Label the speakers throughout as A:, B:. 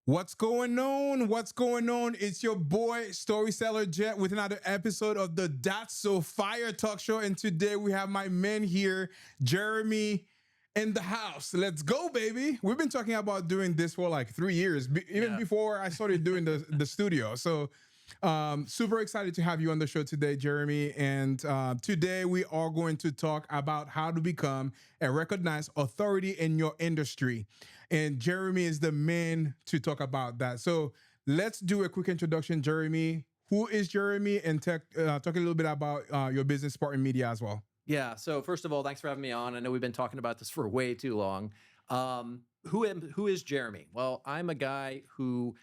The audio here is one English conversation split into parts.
A: What's going on? What's going on? It's your boy Storyseller Jet with another episode of the That's So Fire Talk Show. And today we have my man here, Jeremy, in the house. Let's go, baby. We've been talking about doing this for like 3 years, even before I started doing the studio. So super excited to have you on the show today, Jeremy. And today we are going to talk about how to become a recognized authority in your industry. And Jeremy is the man to talk about that. So let's do a quick introduction, Jeremy. Who is Jeremy? And talk a little bit about your business, Spartan Media, as well.
B: Yeah. So first of all, thanks for having me on. I know we've been talking about this for way too long. Who is Jeremy? Well, I'm a guy who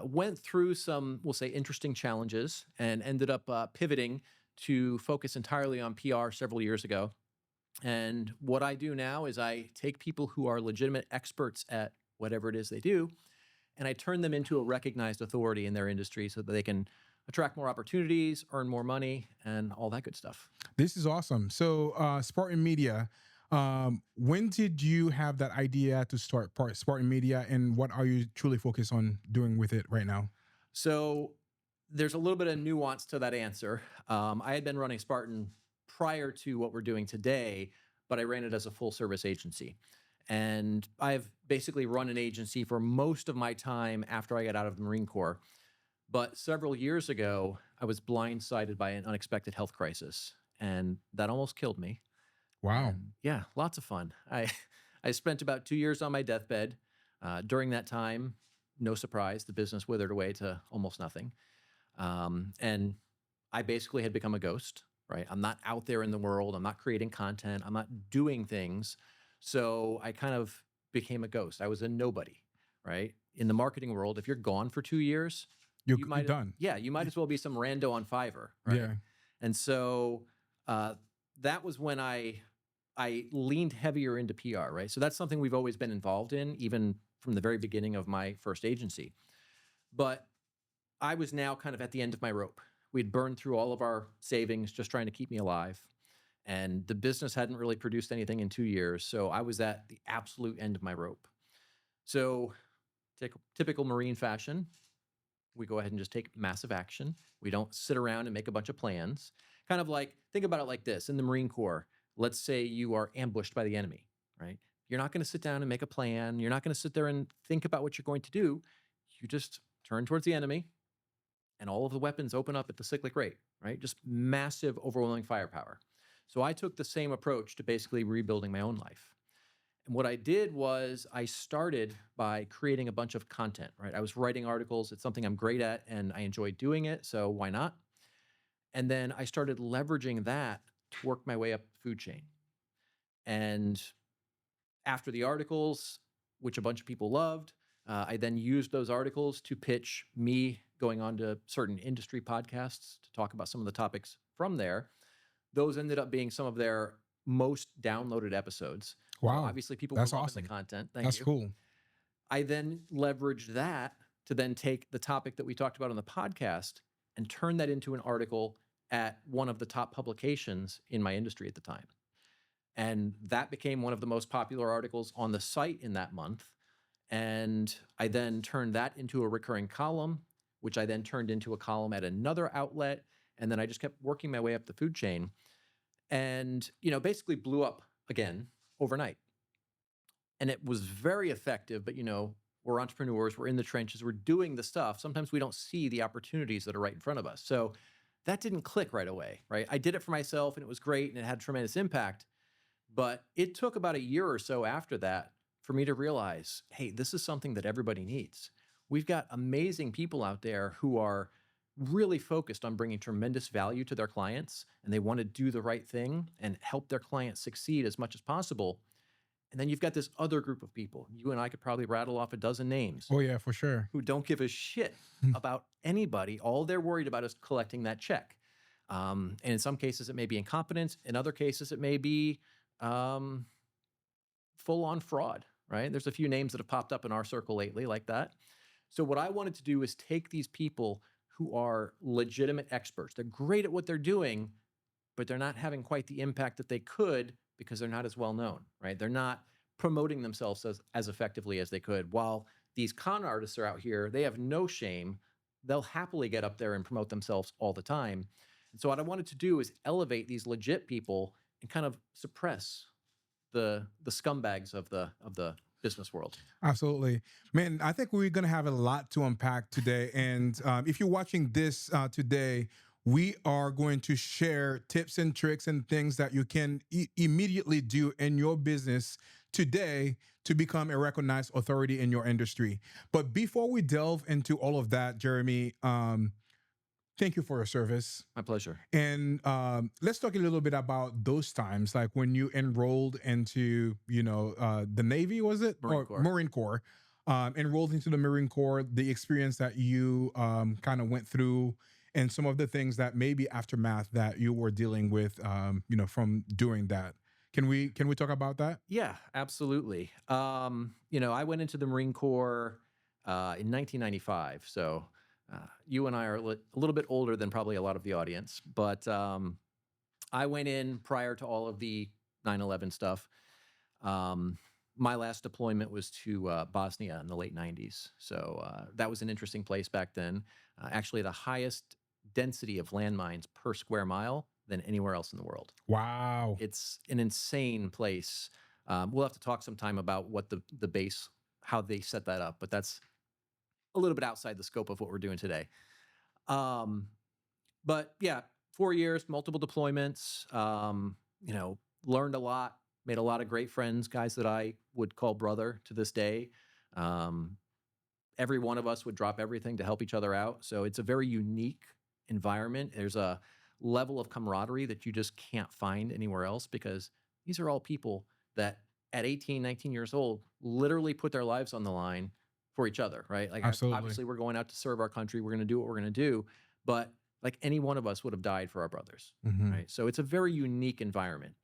B: went through some, we'll say, interesting challenges and ended up pivoting to focus entirely on PR several years ago. And what I do now is I take people who are legitimate experts at whatever it is they do, and I turn them into a recognized authority in their industry so that they can attract more opportunities, earn more money, and all that good stuff.
A: This is awesome. So, Spartan Media, when did you have that idea to start Spartan Media, and what are you truly focused on doing with it right now?
B: So there's a little bit of nuance to that answer. I had been running Spartan prior to what we're doing today, but I ran it as a full service agency. And I've basically run an agency for most of my time after I got out of the Marine Corps. But several years ago, I was blindsided by an unexpected health crisis, and that almost killed me.
A: Wow.
B: And yeah, lots of fun. I spent about 2 years on my deathbed. During that time, no surprise, the business withered away to almost nothing. And I basically had become a ghost, right? I'm not out there in the world. I'm not creating content. I'm not doing things. So I kind of became a ghost. I was a nobody, right? In the marketing world, if you're gone for 2 years,
A: You're
B: you might
A: done.
B: Yeah, you might as well be some rando on Fiverr, right?
A: Yeah.
B: And so that was when I leaned heavier into PR, right? So that's something we've always been involved in, even from the very beginning of my first agency. But I was now kind of at the end of my rope. We'd burned through all of our savings just trying to keep me alive. And the business hadn't really produced anything in 2 years. So I was at the absolute end of my rope. So, typical Marine fashion, we go ahead and just take massive action. We don't sit around and make a bunch of plans. Kind of like, think about it like this. In the Marine Corps, let's say you are ambushed by the enemy, right? You're not going to sit down and make a plan. You're not going to sit there and think about what you're going to do. You just turn towards the enemy, and all of the weapons open up at the cyclic rate, right? Just massive, overwhelming firepower. So I took the same approach to basically rebuilding my own life. And what I did was I started by creating a bunch of content, right? I was writing articles. It's something I'm great at and I enjoy doing it. So why not? And then I started leveraging that to work my way up the food chain. And after the articles, which a bunch of people loved, I then used those articles to pitch me going on to certain industry podcasts to talk about some of the topics from there. Those ended up being some of their most downloaded episodes.
A: Wow.
B: So obviously, people
A: That's
B: were loving
A: awesome.
B: the content.
A: That's cool.
B: I then leveraged that to then take the topic that we talked about on the podcast and turn that into an article at one of the top publications in my industry at the time. And that became one of the most popular articles on the site in that month. And I then turned that into a recurring column, which I then turned into a column at another outlet. And then I just kept working my way up the food chain and, basically blew up again overnight. And it was very effective, but, we're entrepreneurs, we're in the trenches, we're doing the stuff. Sometimes we don't see the opportunities that are right in front of us. So that didn't click right away, right? I did it for myself and it was great and it had tremendous impact. But it took about a year or so after that for me to realize, hey, this is something that everybody needs. We've got amazing people out there who are really focused on bringing tremendous value to their clients, and they want to do the right thing and help their clients succeed as much as possible. And then you've got this other group of people. You and I could probably rattle off a dozen names.
A: Oh, yeah, for sure.
B: Who don't give a shit about anybody. All they're worried about is collecting that check. And in some cases, it may be incompetence. In other cases, it may be full-on fraud, right? There's a few names that have popped up in our circle lately like that. So what I wanted to do is take these people who are legitimate experts. They're great at what they're doing, but they're not having quite the impact that they could because they're not as well known, right? They're not promoting themselves as effectively as they could while these con artists are out here. They have no shame. They'll happily get up there and promote themselves all the time. And so what I wanted to do is elevate these legit people and kind of suppress the scumbags of the business world.
A: Absolutely. Man, I think we're going to have a lot to unpack today. And if you're watching this today, we are going to share tips and tricks and things that you can immediately do in your business today to become a recognized authority in your industry. But before we delve into all of that, Jeremy, thank you for your service.
B: My pleasure.
A: And let's talk a little bit about those times, like when you enrolled into, the Navy, was it?
B: Marine Corps.
A: Marine Corps. Enrolled into the Marine Corps, the experience that you kind of went through, and some of the things that maybe aftermath that you were dealing with, from doing that. Can we talk about that?
B: Yeah, absolutely. I went into the Marine Corps in 1995. So you and I are a little bit older than probably a lot of the audience, but I went in prior to all of the 9/11 stuff. My last deployment was to Bosnia in the late 90s. So that was an interesting place back then. Actually, the highest density of landmines per square mile than anywhere else in the world.
A: Wow.
B: It's an insane place. We'll have to talk sometime about what the base, how they set that up, but that's a little bit outside the scope of what we're doing today. But yeah, 4 years, multiple deployments, learned a lot, made a lot of great friends, guys that I would call brother to this day. Every one of us would drop everything to help each other out. So it's a very unique environment. There's a level of camaraderie that you just can't find anywhere else, because these are all people that at 18, 19 years old, literally put their lives on the line for each other, right? Like,
A: Absolutely.
B: obviously we're going out to serve our country. We're going to do what we're going to do, but like any one of us would have died for our brothers, right? So it's a very unique environment.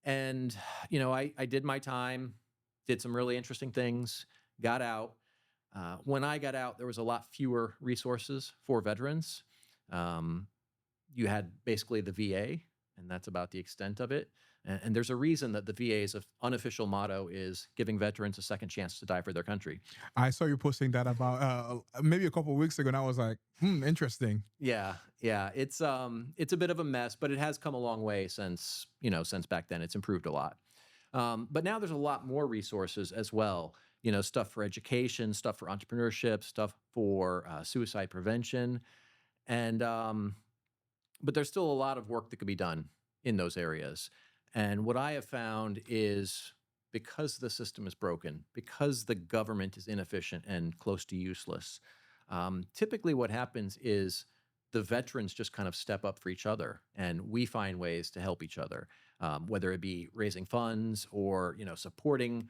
B: And, I did my time, did some really interesting things, got out. When I got out, there was a lot fewer resources for veterans. You had basically the VA, and that's about the extent of it. And there's a reason that the VA's unofficial motto is giving veterans a second chance to die for their country.
A: I saw you posting that about maybe a couple of weeks ago, and I was like, interesting.
B: Yeah. It's a bit of a mess, but it has come a long way since back then. It's improved a lot. But now there's a lot more resources as well. Stuff for education, stuff for entrepreneurship, stuff for suicide prevention, and but there's still a lot of work that could be done in those areas. And what I have found is, because the system is broken, because the government is inefficient and close to useless, typically what happens is the veterans just kind of step up for each other, and we find ways to help each other, whether it be raising funds or supporting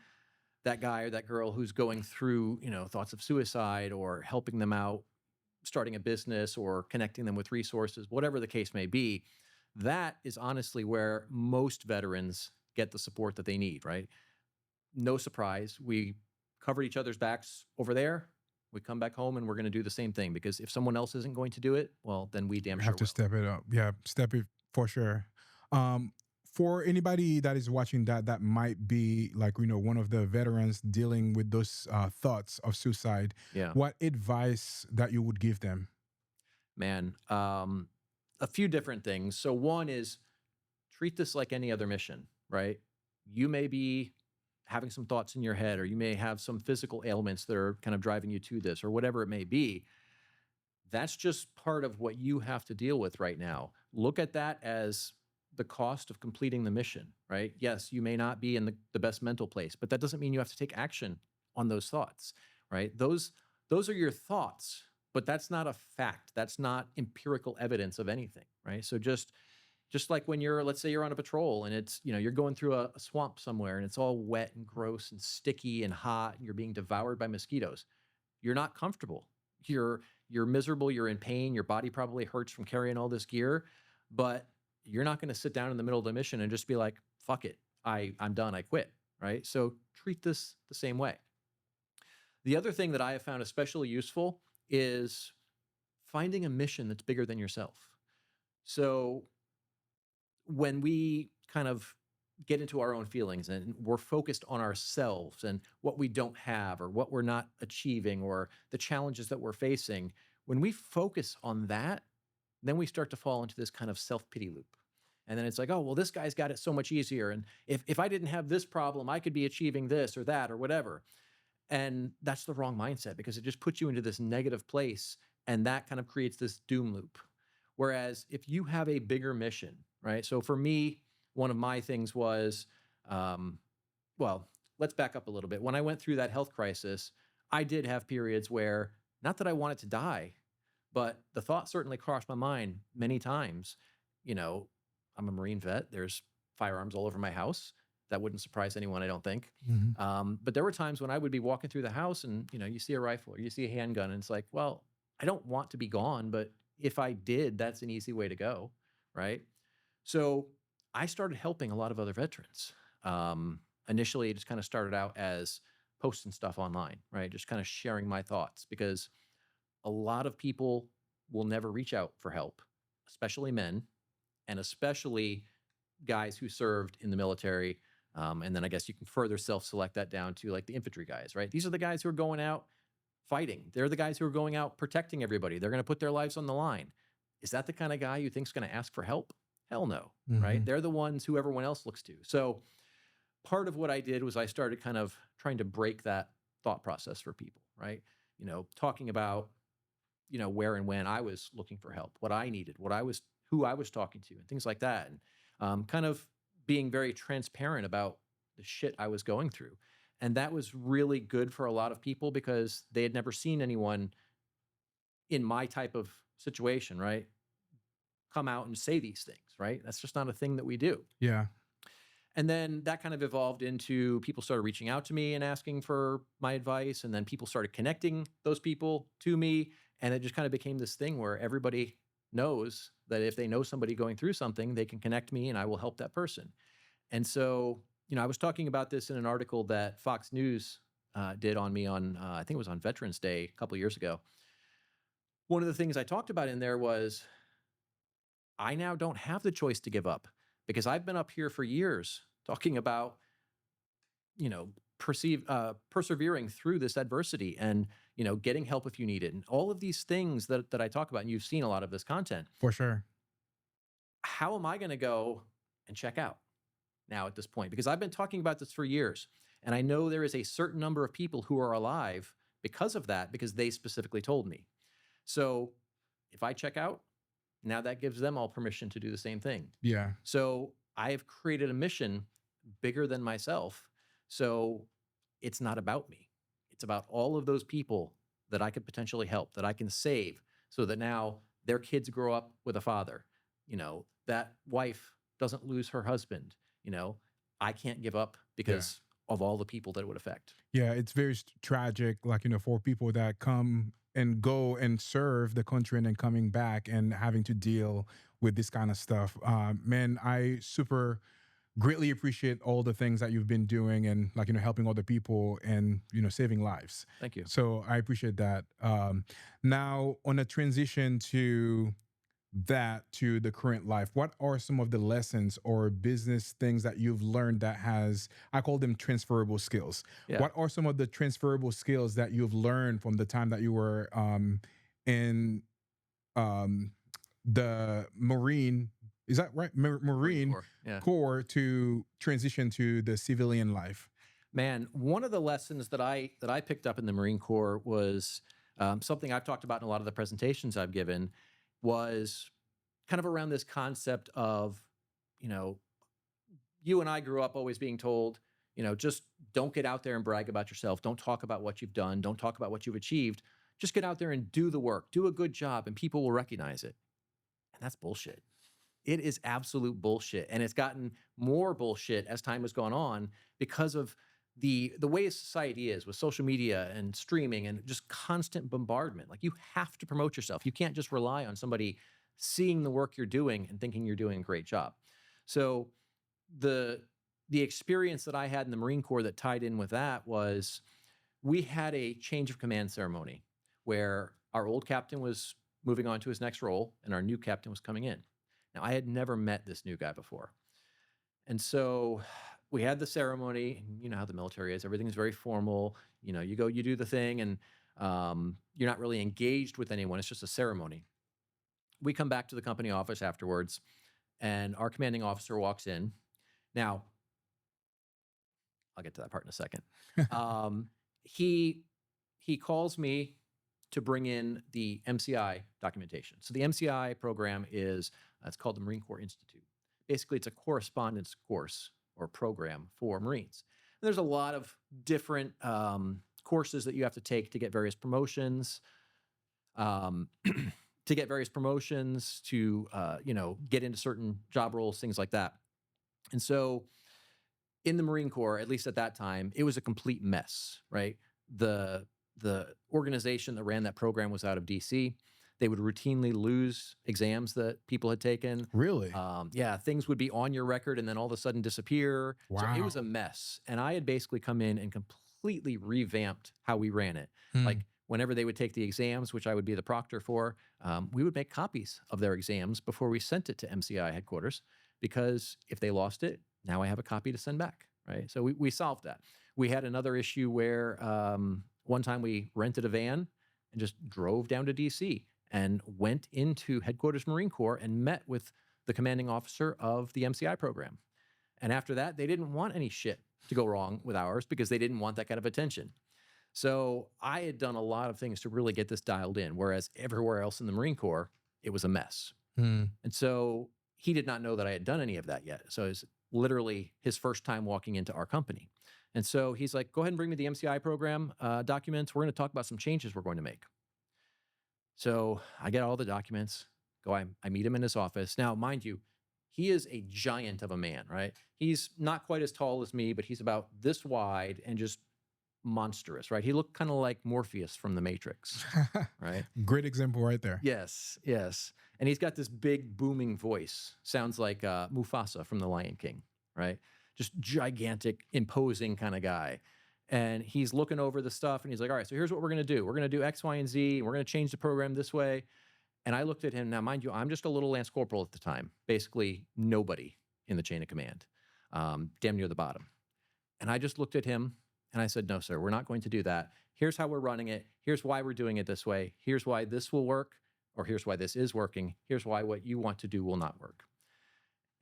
B: that guy or that girl who's going through thoughts of suicide, or helping them out starting a business, or connecting them with resources, whatever the case may be. That is honestly where most veterans get the support that they need, right? No surprise, we covered each other's backs over there. We come back home and we're going to do the same thing, because if someone else isn't going to do it, well, then we damn sure
A: Have to
B: will.
A: step it up. Yeah, step it for sure. For anybody that is watching that might be like, one of the veterans dealing with those thoughts of suicide,
B: Yeah.
A: what advice that you would give them?
B: Man, a few different things. So one is, treat this like any other mission, right? You may be having some thoughts in your head, or you may have some physical ailments that are kind of driving you to this, or whatever it may be. That's just part of what you have to deal with right now. Look at that as the cost of completing the mission, right? Yes, you may not be in the best mental place, but that doesn't mean you have to take action on those thoughts, right? Those are your thoughts, but that's not a fact. That's not empirical evidence of anything, right? So just like when let's say you're on a patrol, and it's, you're going through a swamp somewhere, and it's all wet and gross and sticky and hot, and you're being devoured by mosquitoes. You're not comfortable. You're miserable. You're in pain. Your body probably hurts from carrying all this gear, but you're not going to sit down in the middle of the mission and just be like, fuck it, I'm done, I quit, right? So treat this the same way. The other thing that I have found especially useful is finding a mission that's bigger than yourself. So when we kind of get into our own feelings and we're focused on ourselves and what we don't have or what we're not achieving or the challenges that we're facing, when we focus on that, then we start to fall into this kind of self-pity loop. And then it's like, oh, well, this guy's got it so much easier. And if I didn't have this problem, I could be achieving this or that or whatever. And that's the wrong mindset because it just puts you into this negative place. And that kind of creates this doom loop. Whereas if you have a bigger mission, right? So for me, one of my things was, um, well, let's back up a little bit. When I went through that health crisis, I did have periods where, not that I wanted to die, but the thought certainly crossed my mind many times. You know, I'm a Marine vet. There's firearms all over my house. That wouldn't surprise anyone, I don't think.
A: Mhm.
B: But there were times when I would be walking through the house and, you see a rifle or you see a handgun and it's like, well, I don't want to be gone, but if I did, that's an easy way to go, right? So I started helping a lot of other veterans. Initially, it just kind of started out as posting stuff online, right? Just kind of sharing my thoughts because a lot of people will never reach out for help, especially men, and especially guys who served in the military. And then I guess you can further self-select that down to like the infantry guys, right? These are the guys who are going out fighting. They're the guys who are going out protecting everybody. They're going to put their lives on the line. Is that the kind of guy you think's going to ask for help? Hell no, right?
A: Mhm.
B: They're the ones who everyone else looks to. So part of what I did was I started kind of trying to break that thought process for people, right? Talking about, where and when I was looking for help, what I needed, who I was talking to, and things like that. And kind of being very transparent about the shit I was going through. And that was really good for a lot of people because they had never seen anyone in my type of situation, right? Come out and say these things, right? That's just not a thing that we do.
A: Yeah.
B: And then that kind of evolved into people started reaching out to me and asking for my advice. And then people started connecting those people to me. And it just kind of became this thing where everybody knows that if they know somebody going through something, they can connect me and I will help that person. And so, I was talking about this in an article that Fox News did on me on, I think it was on Veterans Day a couple of years ago. One of the things I talked about in there was I now don't have the choice to give up because I've been up here for years talking about, persevering through this adversity and, getting help if you need it. And all of these things that I talk about, and you've seen a lot of this content.
A: For sure.
B: How am I going to go and check out now at this point? Because I've been talking about this for years. And I know there is a certain number of people who are alive because of that, because they specifically told me. So if I check out, now that gives them all permission to do the same thing.
A: Yeah.
B: So I have created a mission bigger than myself. So it's not about me. It's about all of those people that I could potentially help, that I can save, so that now their kids grow up with a father. That wife doesn't lose her husband. I can't give up because of all the people that it would affect.
A: Yeah, it's very tragic, like, for people that come and go and serve the country and then coming back and having to deal with this kind of stuff. Man, I super greatly appreciate all the things that you've been doing and, like, helping other people and, saving lives.
B: Thank you.
A: So I appreciate that. Now, on a transition to the current life, what are some of the lessons or business things that you've learned that has, I call them transferable skills?
B: Yeah.
A: What are some of the transferable skills that you've learned from the time that you were in the Marine, is that right? Marine
B: Corps, yeah.
A: Corps to transition to the civilian life?
B: Man, one of the lessons that I picked up in the Marine Corps was something I've talked about in a lot of the presentations I've given, was kind of around this concept of, you and I grew up always being told, just don't get out there and brag about yourself. Don't talk about what you've done. Don't talk about what you've achieved. Just get out there and do the work, do a good job, and people will recognize it. And that's bullshit. It is absolute bullshit. And it's gotten more bullshit as time has gone on because of the way society is with social media and streaming and just constant bombardment. Like, you have to promote yourself. You can't just rely on somebody seeing the work you're doing and thinking you're doing a great job. So the experience that I had in the Marine Corps that tied in with that was, we had a change of command ceremony where our old captain was moving on to his next role and our new captain was coming in. Now, I had never met this new guy before. And so we had the ceremony, and you know how the military is. Everything's very formal. You know, you go, you do the thing, and you're not really engaged with anyone. It's just a ceremony. We come back to the company office afterwards, and our commanding officer walks in. Now, I'll get to that part in a second. Um, he he calls me to bring in the MCI documentation. So the MCI program is it's called the Marine Corps Institute. Basically, it's a correspondence course or program for Marines. And there's a lot of different courses that you have to take to get various promotions. To get various promotions, to get into certain job roles, things like that. And so in the Marine Corps, at least at that time, it was a complete mess, right? The organization that ran that program was out of DC. They would routinely lose exams that people had taken.
A: Really?
B: Yeah, things would be on your record and then all of a sudden disappear. So it was a
A: Wow.
B: mess. And I had basically come in and completely revamped how we ran it.
A: Hmm.
B: Like whenever they would take the exams, which I would be the proctor for, we would make copies of their exams before we sent it to MCI headquarters, because if they lost it, now I have a copy to send back, right? So we solved that. We had another issue where one time we rented a van and just drove down to DC and went into headquarters Marine Corps and met with the commanding officer of the MCI program. And after that, they didn't want any shit to go wrong with ours because they didn't want that kind of attention. So I had done a lot of things to really get this dialed in, whereas everywhere else in the Marine Corps, it was a mess.
A: Hmm.
B: And so he did not know that I had done any of that yet. So it was literally his first time walking into our company. And so he's like, go ahead and bring me the MCI program documents. We're going to talk about some changes we're going to make. So I get all the documents, I meet him in his office. Now, mind you, he is a giant of a man, right? He's not quite as tall as me, but he's about this wide and just monstrous, right? He looked kind of like Morpheus from The Matrix, right?
A: Great example right there.
B: Yes, yes. And he's got this big booming voice. Sounds like Mufasa from The Lion King, right? Just gigantic, imposing kind of guy. And he's looking over the stuff and he's like, all right, so here's what we're going to do. We're going to do X, Y, and Z. And we're going to change the program this way. And I looked at him. Now, mind you, I'm just a little Lance Corporal at the time. Basically, nobody in the chain of command, damn near the bottom. And I just looked at him and I said, no, sir, we're not going to do that. Here's how we're running it. Here's why we're doing it this way. Here's why this will work, or here's why this is working. Here's why what you want to do will not work.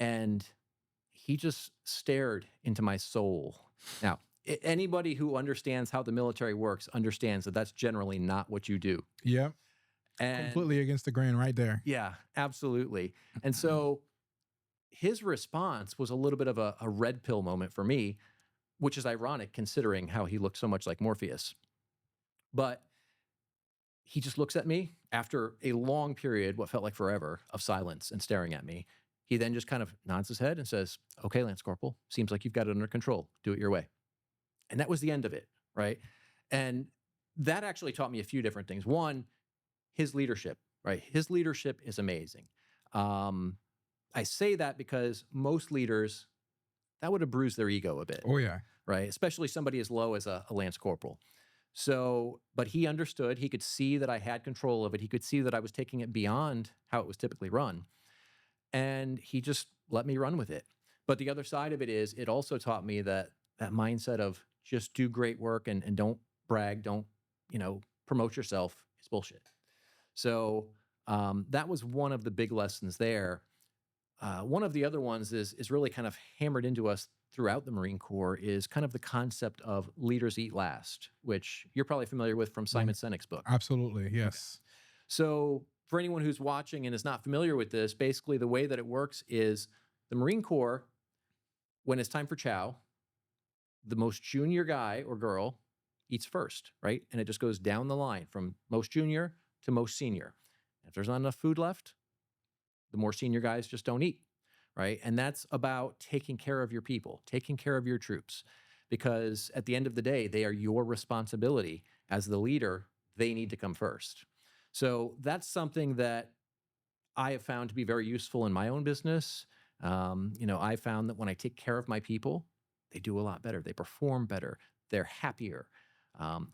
B: And he just stared into my soul. Now, anybody who understands how the military works understands that that's generally not what you do.
A: Yeah.
B: And
A: Completely against the grain right there.
B: yeah, absolutely. And so his response was a little bit of a red pill moment for me, which is ironic considering how he looked so much like Morpheus. But he just looks at me after a long period, what felt like forever, of silence and staring at me. He then just kind of nods his head and says, okay, Lance Corporal, seems like you've got it under control. Do it your way. And that was the end of it, right? And that actually taught me a few different things. One, his leadership, right? His leadership is amazing. I say that because most leaders, that would have bruised their ego a bit.
A: Oh, yeah.
B: Right? Especially somebody as low as a Lance Corporal. So, but he understood, he could see that I had control of it. He could see that I was taking it beyond how it was typically run. And he just let me run with it. But the other side of it is, it also taught me that mindset of just do great work and don't brag, don't, promote yourself is bullshit. So that was one of the big lessons there. One of the other ones is really kind of hammered into us throughout the Marine Corps is kind of the concept of leaders eat last, which you're probably familiar with from Simon Sinek's book.
A: Absolutely, yes.
B: Okay. So for anyone who's watching and is not familiar with this, basically the way that it works is the Marine Corps, when it's time for chow, the most junior guy or girl eats first, right? And it just goes down the line from most junior to most senior. If there's not enough food left, the more senior guys just don't eat, right? And that's about taking care of your people, taking care of your troops, because at the end of the day, they are your responsibility. As the leader, they need to come first. So that's something that I have found to be very useful in my own business. I found that when I take care of my people, they do a lot better. They perform better. They're happier.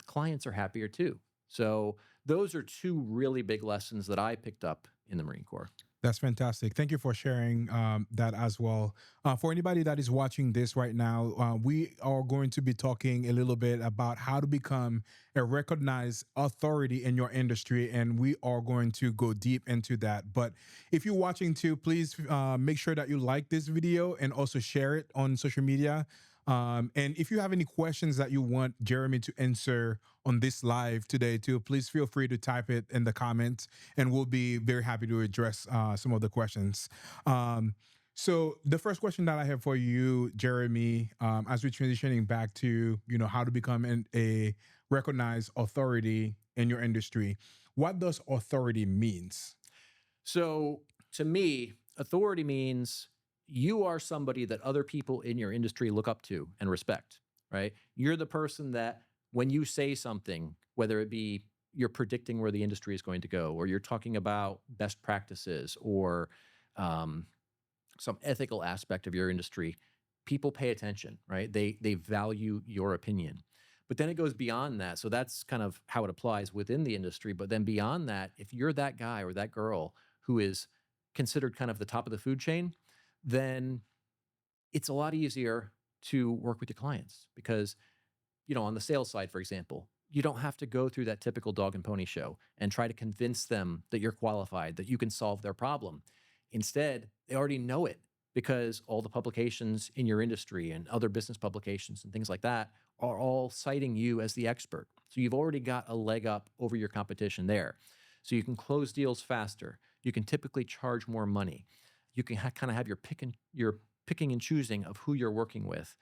B: Clients are happier too. So those are two really big lessons that I picked up in the Marine Corps.
A: That's fantastic. Thank you for sharing that as well. For anybody that is watching this right now, we are going to be talking a little bit about how to become a recognized authority in your industry, and we are going to go deep into that. But if you're watching too, please make sure that you like this video and also share it on social media. And if you have any questions that you want Jeremy to answer on this live today, too, please feel free to type it in the comments, and we'll be very happy to address some of the questions. So the first question that I have for you, Jeremy, as we're transitioning back to how to become a recognized authority in your industry, what does authority means?
B: So to me, authority means you are somebody that other people in your industry look up to and respect, right? You're the person that when you say something, whether it be you're predicting where the industry is going to go, or you're talking about best practices, or um, some ethical aspect of your industry, people pay attention, right? They value your opinion. But then it goes beyond that. So that's kind of how it applies within the industry. But then beyond that, if you're that guy or that girl who is considered kind of the top of the food chain, then it's a lot easier to work with your clients because, on the sales side, for example, you don't have to go through that typical dog and pony show and try to convince them that you're qualified, that you can solve their problem. Instead, they already know it because all the publications in your industry and other business publications and things like that are all citing you as the expert. So you've already got a leg up over your competition there. So you can close deals faster. You can typically charge more money. You can kind of have your picking and choosing of who you're working with.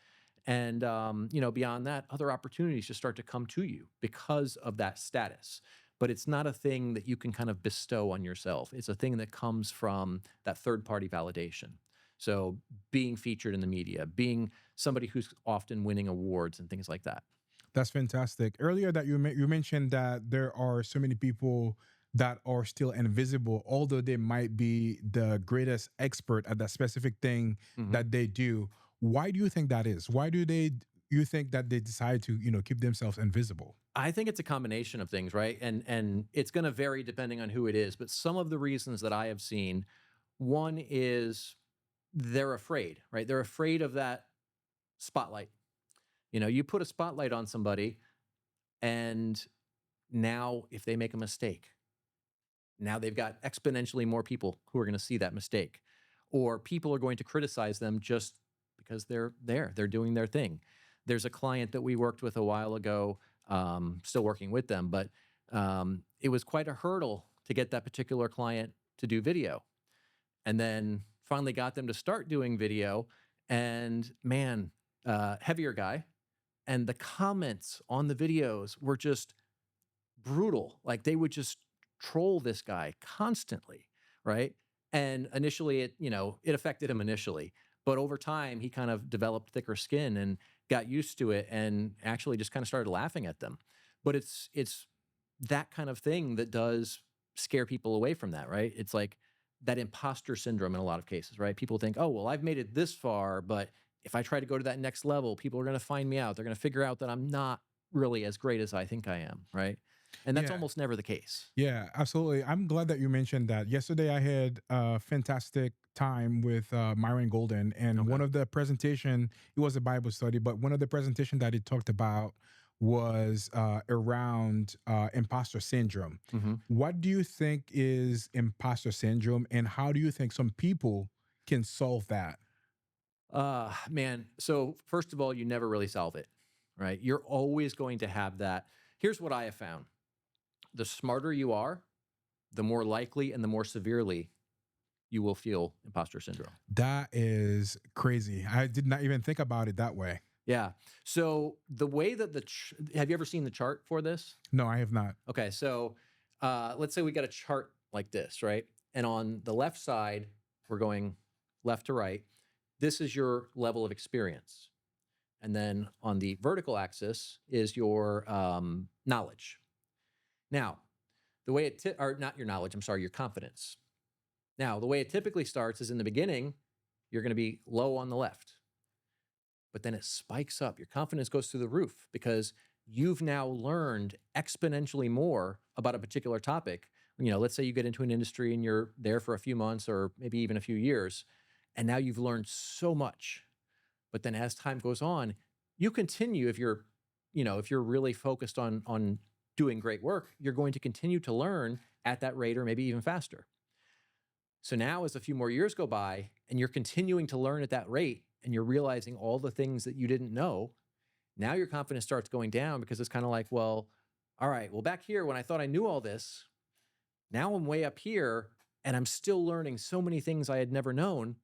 B: And beyond that, other opportunities just start to come to you because of that status. But it's not a thing that you can kind of bestow on yourself. It's a thing that comes from that third-party validation. So being featured in the media, being somebody who's often winning awards and things like that.
A: That's fantastic. Earlier, that you mentioned that there are so many people that are still invisible, although they might be the greatest expert at that specific thing
B: Mhm.
A: that they do. Why do you think that is? Why do they? You think that they decide to keep themselves invisible?
B: I think it's a combination of things, right? And it's going to vary depending on who it is. But some of the reasons that I have seen, one is they're afraid, right? They're afraid of that spotlight. You put a spotlight on somebody, and now if they make a mistake, now they've got exponentially more people who are going to see that mistake, or people are going to criticize them just because they're there, they're doing their thing. There's a client that we worked with a while ago, still working with them, but it was quite a hurdle to get that particular client to do video, and then finally got them to start doing video. And man, heavier guy, and the comments on the videos were just brutal. Like they would just troll this guy constantly, right? And initially, it affected him initially, but over time, he kind of developed thicker skin and got used to it, and actually just kind of started laughing at them. But it's that kind of thing that does scare people away from that, right? It's like that imposter syndrome in a lot of cases, right? People think, oh, well, I've made it this far, but if I try to go to that next level, people are going to find me out. They're going to figure out that I'm not really as great as I think I am, right? And that's
A: Yeah,
B: almost never the case.
A: yeah, absolutely. I'm glad that you mentioned that. Yesterday, I had a fantastic time with Myron Golden, and
B: Okay.
A: one of the presentation, it was a Bible study, but one of the presentation that he talked about was around imposter syndrome.
B: Hmm.
A: What do you think is imposter syndrome, and how do you think some people can solve that?
B: Man. So first of all, you never really solve it, right? You're always going to have that. Here's what I have found: the smarter you are, the more likely and the more severely you will feel imposter syndrome.
A: That is crazy. I did not even think about it that way.
B: Yeah. So the way that have you ever seen the chart for this?
A: No, I have not.
B: Okay. So let's say we got a chart like this, right? And on the left side, we're going left to right. This is your level of experience. And then on the vertical axis is your knowledge. Now, the way or not your knowledge, I'm sorry, your confidence. Now, the way it typically starts is in the beginning, you're going to be low on the left, but then it spikes up. Your confidence goes through the roof because you've now learned exponentially more about a particular topic, let's say you get into an industry and you're there for a few months or maybe even a few years, and now you've learned so much. But then as time goes on, you continue if you're, if you're really focused on doing great work, you're going to continue to learn at that rate or maybe even faster. So now as a few more years go by and you're continuing to learn at that rate and you're realizing all the things that you didn't know, now your confidence starts going down because it's kind of like, well, all right, well, back here when I thought I knew all this, now I'm way up here and I'm still learning so many things I had never known.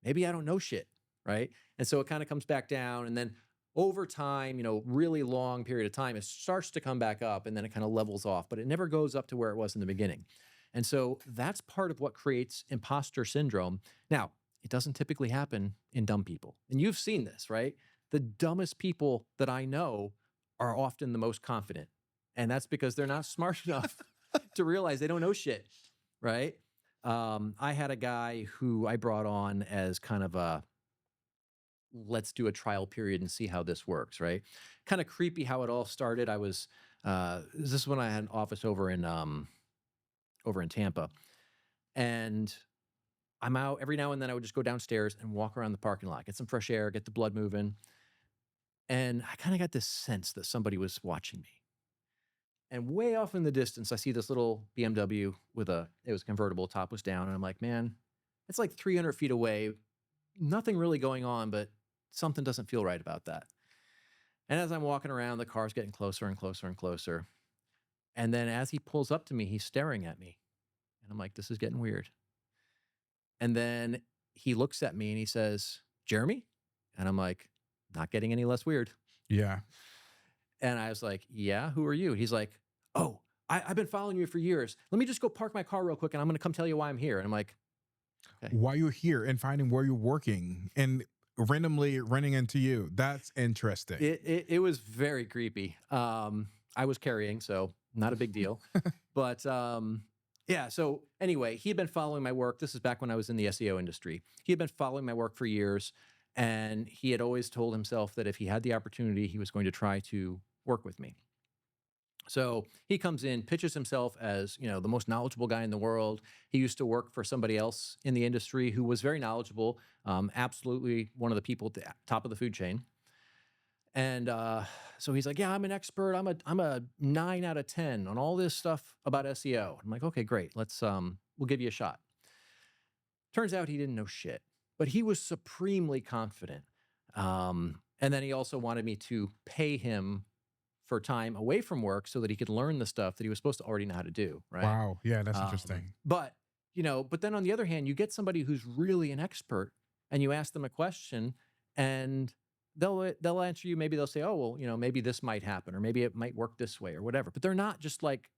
B: Maybe I don't know shit, right? And so it kind of comes back down. And then over time, really long period of time, it starts to come back up and then it kind of levels off, but it never goes up to where it was in the beginning. And so that's part of what creates imposter syndrome. Now, it doesn't typically happen in dumb people. And you've seen this, right? The dumbest people that I know are often the most confident. And that's because they're not smart enough to realize they don't know shit, right? I had a guy who I brought on as kind of a let's do a trial period and see how this works, right? Kind of creepy how it all started. This is when I had an office over in Tampa, and I'm out every now and then. I would just go downstairs and walk around the parking lot, get some fresh air, get the blood moving, and I kind of got this sense that somebody was watching me. And way off in the distance, I see this little BMW it was convertible, top was down. And I'm like, man, it's like 300 feet away. Nothing really going on, but something doesn't feel right about that. And as I'm walking around, the car's getting closer and closer and closer. And then as he pulls up to me, he's staring at me. And I'm like, this is getting weird. And then he looks at me and he says, Jeremy? And I'm like, not getting any less weird.
A: Yeah.
B: And I was like, yeah, who are you? He's like, oh, I've been following you for years. Let me just go park my car real quick and I'm going to come tell you why I'm here. And I'm like, okay.
A: Why you're here and finding where you're working and randomly running into you. That's interesting.
B: It was very creepy. I was carrying, so not a big deal. But yeah, so anyway, he had been following my work. This is back when I was in the SEO industry. He had been following my work for years. And he had always told himself that if he had the opportunity, he was going to try to work with me. So he comes in, pitches himself as, the most knowledgeable guy in the world. He used to work for somebody else in the industry who was very knowledgeable, absolutely one of the people at the top of the food chain. And so he's like, yeah, I'm an expert. I'm a 9 out of 10 on all this stuff about SEO. I'm like, okay, great. We'll give you a shot. Turns out he didn't know shit, but he was supremely confident. And then he also wanted me to pay him for time away from work so that he could learn the stuff that he was supposed to already know how to do. Right.
A: Wow. Yeah, that's interesting.
B: But then on the other hand, you get somebody who's really an expert and you ask them a question and they'll answer you. Maybe they'll say, oh, well, maybe this might happen or maybe it might work this way or whatever. But they're not just like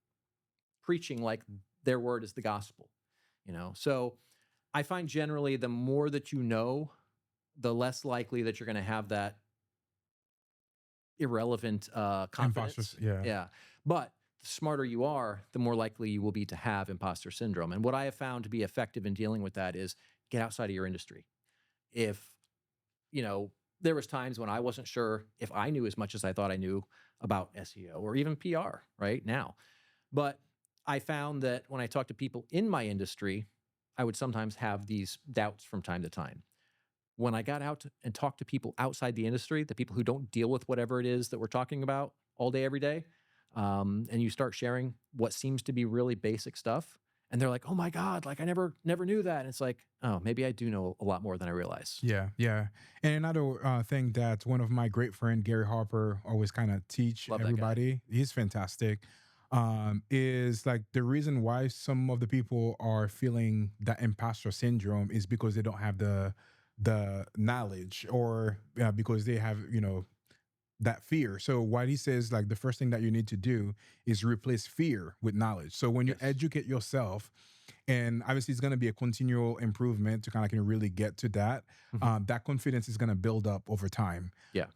B: preaching like their word is the gospel, So I find generally the more that you know, the less likely that you're going to have that irrelevant confidence. Yeah. But the smarter you are, the more likely you will be to have imposter syndrome. And what I have found to be effective in dealing with that is get outside of your industry. If, there was times when I wasn't sure if I knew as much as I thought I knew about SEO or even PR right now. But I found that when I talk to people in my industry, I would sometimes have these doubts from time to time. When I got out and talked to people outside the industry, the people who don't deal with whatever it is that we're talking about all day, every day, and you start sharing what seems to be really basic stuff, and they're like, "Oh my God, like I never knew that." And it's like, "Oh, maybe I do know a lot more than I realize."
A: Yeah, yeah. And another thing that one of my great friend Gary Harper always kind of teach
B: Love that guy.
A: everybody. He's fantastic. Is like the reason why some of the people are feeling that imposter syndrome is because they don't have the knowledge or because they have that fear. So what he says, like the first thing that you need to do is replace fear with knowledge. So when you
B: Yes.
A: educate yourself, and obviously it's going to be a continual improvement to kind of can really get to that,
B: Mhm.
A: that confidence is going to build up over time.
B: Yeah.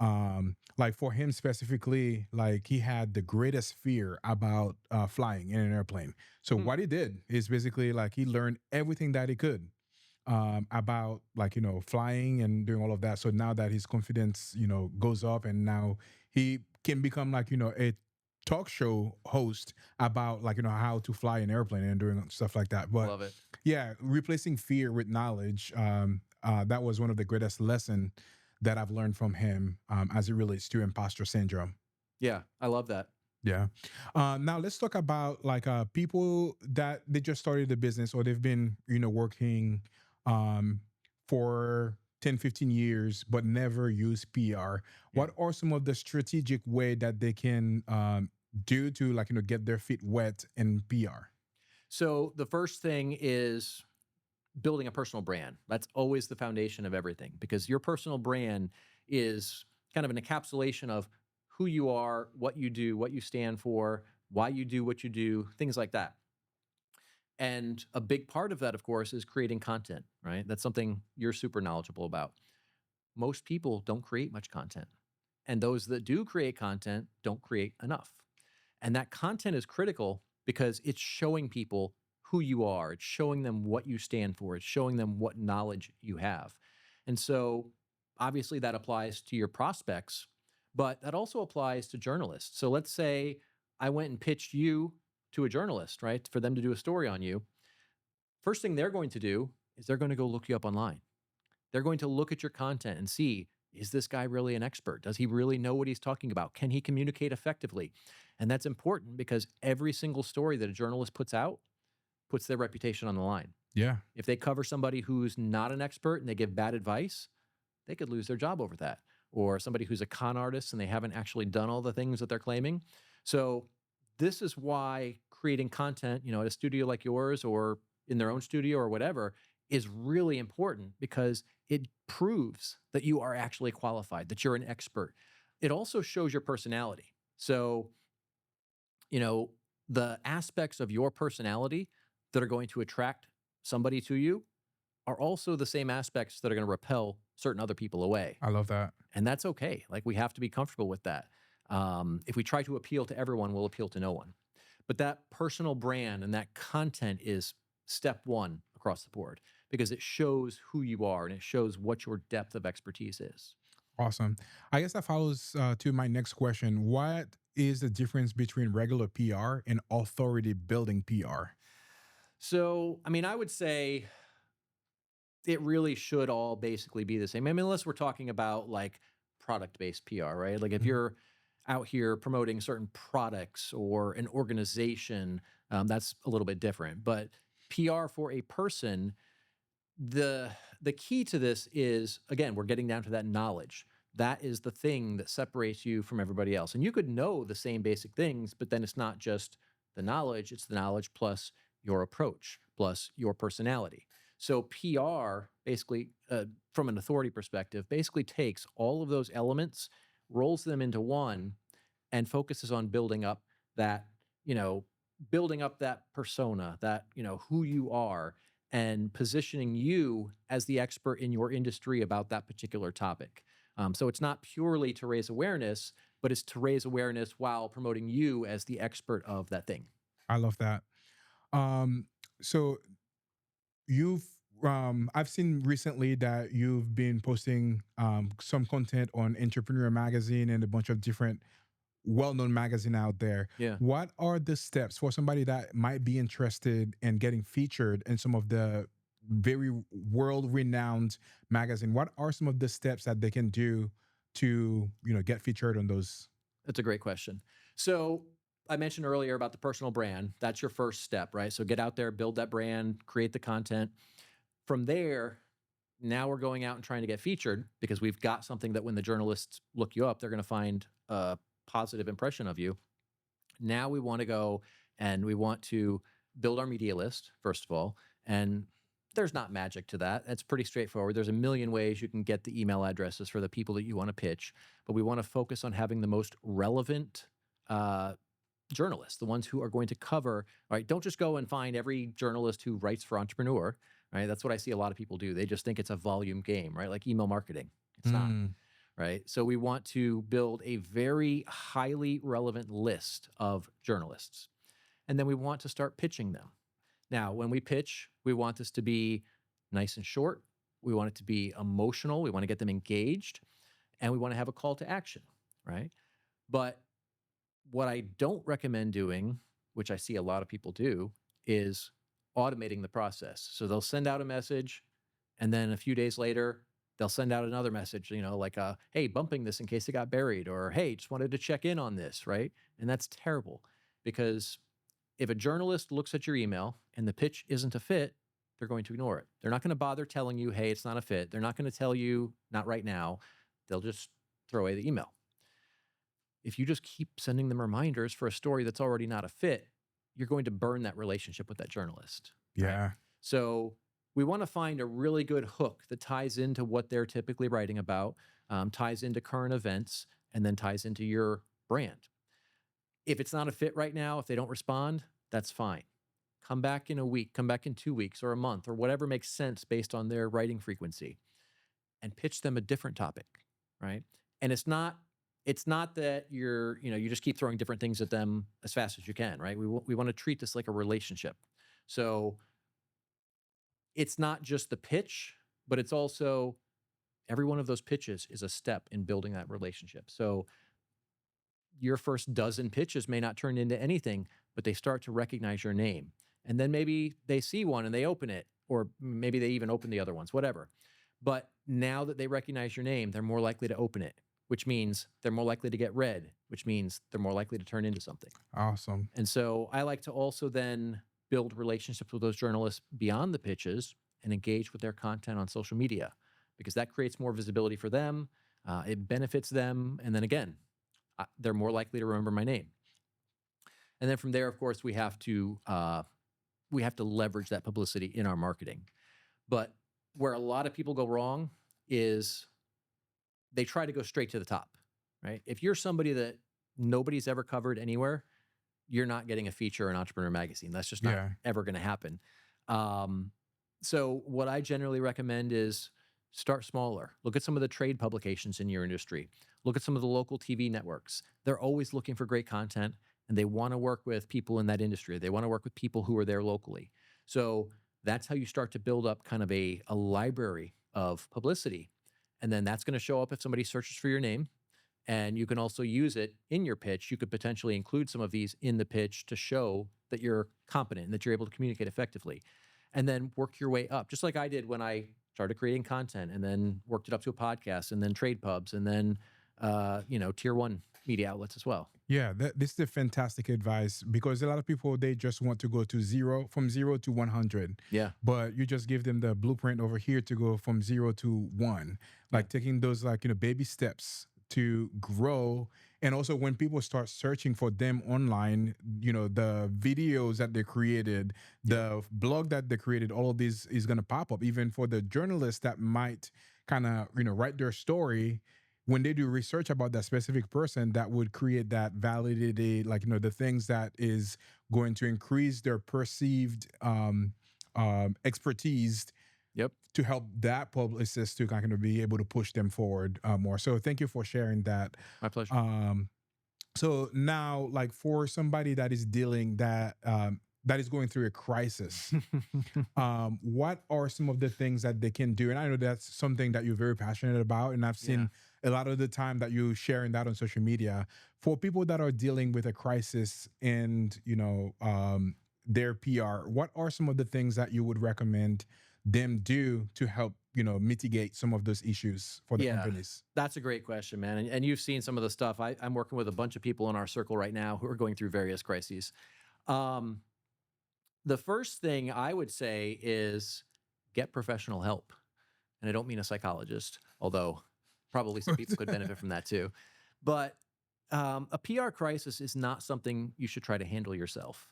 A: Like for him specifically, like he had the greatest fear about flying in an airplane. So
B: Hmm.
A: what he did is basically like he learned everything that he could about like flying and doing all of that. So now that his confidence goes up, and now he can become like a talk show host about like how to fly an airplane and doing stuff like that. But
B: Love it.
A: yeah, replacing fear with knowledge. That was one of the greatest lesson that I've learned from him as it relates to imposter syndrome.
B: Yeah, I love that.
A: Yeah. Now let's talk about like people that they just started the business or they've been, working um, for 10, 15 years, but never use PR.
B: Yeah.
A: What are some of the strategic way that they can do to like, get their feet wet in PR?
B: So the first thing is building a personal brand. That's always the foundation of everything because your personal brand is kind of an encapsulation of who you are, what you do, what you stand for, why you do what you do, things like that. And a big part of that, of course, is creating content, right? That's something you're super knowledgeable about. Most people don't create much content. And those that do create content don't create enough. And that content is critical because it's showing people who you are, it's showing them what you stand for, it's showing them what knowledge you have. And so, obviously, that applies to your prospects, but that also applies to journalists. So, let's say I went and pitched you to a journalist, right, for them to do a story on you. First thing they're going to do is they're going to go look you up online. They're going to look at your content and see, is this guy really an expert? Does he really know what he's talking about? Can he communicate effectively? And that's important because every single story that a journalist puts out puts their reputation on the line.
A: Yeah.
B: If they cover somebody who's not an expert and they give bad advice, they could lose their job over that. Or somebody who's a con artist and they haven't actually done all the things that they're claiming. So this is why creating content, at a studio like yours or in their own studio or whatever is really important because it proves that you are actually qualified, that you're an expert. It also shows your personality. So, you know, the aspects of your personality that are going to attract somebody to you are also the same aspects that are going to repel certain other people away.
A: I love that.
B: And that's okay. Like we have to be comfortable with that. If we try to appeal to everyone, we'll appeal to no one. But that personal brand and that content is step one across the board because it shows who you are and it shows what your depth of expertise is.
A: Awesome. I guess that follows to my next question. What is the difference between regular PR and authority building PR?
B: So, I mean, I would say it really should all basically be the same. I mean, unless we're talking about like product based PR, right? Like if
A: Mhm.
B: you're out here promoting certain products or an organization, that's a little bit different. But PR for a person, the the key to this is again, we're getting down to that knowledge. That is the thing that separates you from everybody else. And you could know the same basic things, but then it's not just the knowledge, it's the knowledge plus your approach, plus your personality. So PR basically, from an authority perspective, basically takes all of those elements, rolls them into one, and focuses on building up that, you know, building up that persona, that, who you are, and positioning you as the expert in your industry about that particular topic. So it's not purely to raise awareness, but it's to raise awareness while promoting you as the expert of that thing.
A: I love that. Um, so you've I've seen recently that you've been posting some content on Entrepreneur Magazine and a bunch of different well-known magazine out there.
B: Yeah.
A: What are the steps for somebody that might be interested in getting featured in some of the very world-renowned magazine? What are some of the steps that they can do to, get featured on those?
B: That's a great question. So I mentioned earlier about the personal brand. That's your first step, right? So get out there, build that brand, create the content. From there, now we're going out and trying to get featured because we've got something that when the journalists look you up, they're going to find a positive impression of you. Now we want to go and we want to build our media list, first of all. And there's not magic to that. It's pretty straightforward. There's a million ways you can get the email addresses for the people that you want to pitch, but we want to focus on having the most relevant uh, journalists, the ones who are going to cover, right? Don't just go and find every journalist who writes for Entrepreneur, right? That's what I see a lot of people do. They just think it's a volume game, right? Like email marketing. It's not,
A: Mm,
B: right? So we want to build a very highly relevant list of journalists. And then we want to start pitching them. Now, when we pitch, we want this to be nice and short. We want it to be emotional. We want to get them engaged and we want to have a call to action, right? But What I don't recommend doing, which I see a lot of people do, is automating the process. So they'll send out a message, and then a few days later, they'll send out another message, like hey, bumping this in case it got buried, or hey, just wanted to check in on this, right? And that's terrible, because if a journalist looks at your email and the pitch isn't a fit, they're going to ignore it. They're not going to bother telling you, hey, it's not a fit. They're not going to tell you, not right now. They'll just throw away the email. If you just keep sending them reminders for a story that's already not a fit, you're going to burn that relationship with that journalist.
A: Yeah.
B: Right? So we want to find a really good hook that ties into what they're typically writing about, ties into current events, and then ties into your brand. If it's not a fit right now, if they don't respond, that's fine. Come back in a week, come back in 2 weeks or a month or whatever makes sense based on their writing frequency, and pitch them a different topic, right? And it's not that you just keep throwing different things at them as fast as you can, right? We want to treat this like a relationship. So it's not just the pitch, but it's also every one of those pitches is a step in building that relationship. So your first dozen pitches may not turn into anything, but they start to recognize your name. And then maybe they see one and they open it, or maybe they even open the other ones, whatever. But now that they recognize your name, they're more likely to open it, which means they're more likely to get read, which means they're more likely to turn into something.
A: Awesome.
B: And so I like to also then build relationships with those journalists beyond the pitches and engage with their content on social media, because that creates more visibility for them. It benefits them. And then again, they're more likely to remember my name. And then from there, of course, we have to leverage that publicity in our marketing. But where a lot of people go wrong is they try to go straight to the top, right? If you're somebody that nobody's ever covered anywhere, you're not getting a feature in Entrepreneur Magazine. That's just not ever going to happen. So what I generally recommend is start smaller. Look at some of the trade publications in your industry. Look at some of the local TV networks. They're always looking for great content, and they want to work with people in that industry. They want to work with people who are there locally. So that's how you start to build up kind of a library of publicity. And then that's going to show up if somebody searches for your name. And you can also use it in your pitch. You could potentially include some of these in the pitch to show that you're competent and that you're able to communicate effectively. And then work your way up, just like I did when I started creating content, and then worked it up to a podcast, and then trade pubs, and then tier 1 media outlets as well.
A: Yeah, this is a fantastic advice, because a lot of people, they just want to go to from 0 to 100.
B: Yeah.
A: But you just give them the blueprint over here to go from 0 to 1, like taking those baby steps to grow. And also when people start searching for them online, the videos that they created, the blog that they created, all of this is going to pop up. Even for the journalists that might kind of, write their story, when they do research about that specific person, that would create that validity, the things that is going to increase their perceived expertise.
B: Yep.
A: To help that publicist to kind of be able to push them forward more. So thank you for sharing that.
B: My pleasure.
A: So now, for somebody that is that is going through a crisis, what are some of the things that they can do? And I know that's something that you're very passionate about, and I've seen a lot of the time that you're sharing that on social media. For people that are dealing with a crisis and their PR, what are some of the things that you would recommend them do to help mitigate some of those issues for the companies?
B: That's a great question, man. And you've seen some of the stuff. I'm working with a bunch of people in our circle right now who are going through various crises. The first thing I would say is get professional help. And I don't mean a psychologist, although probably some people could benefit from that too. But a PR crisis is not something you should try to handle yourself.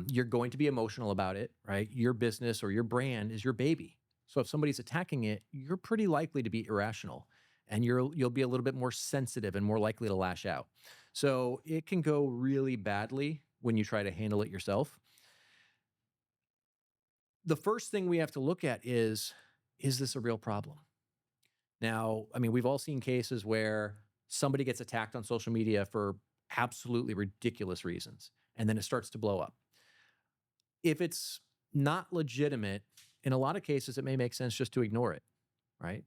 B: You're going to be emotional about it, right? Your business or your brand is your baby. So if somebody's attacking it, you're pretty likely to be irrational, and you'll be a little bit more sensitive and more likely to lash out. So it can go really badly when you try to handle it yourself. The first thing we have to look at is this a real problem? Now, I mean, we've all seen cases where somebody gets attacked on social media for absolutely ridiculous reasons, and then it starts to blow up. If it's not legitimate, in a lot of cases, it may make sense just to ignore it, right?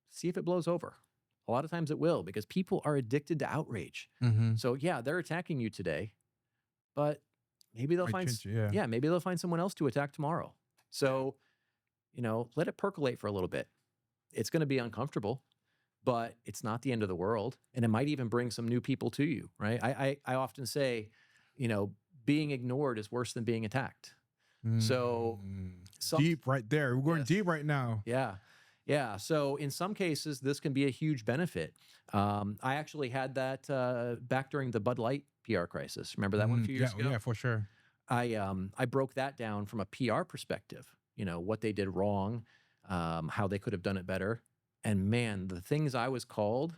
B: See if it blows over. A lot of times it will, because people are addicted to outrage.
A: Mm-hmm.
B: So yeah, they're attacking you today, but maybe they'll
A: Might
B: find
A: change it, yeah.
B: yeah, maybe they'll find someone else to attack tomorrow. So, let it percolate for a little bit. It's going to be uncomfortable, but it's not the end of the world, and it might even bring some new people to you, right? I often say, being ignored is worse than being attacked. So
A: Mm.
B: some
A: Deep right there. We're going
B: yes.
A: deep right now.
B: Yeah. Yeah. So in some cases, this can be a huge benefit. I actually had that back during the Bud Light PR crisis. Remember that one a few
A: Yeah,
B: years ago?
A: yeah, for sure.
B: I broke that down from a PR perspective. What they did wrong, how they could have done it better, and man, the things I was called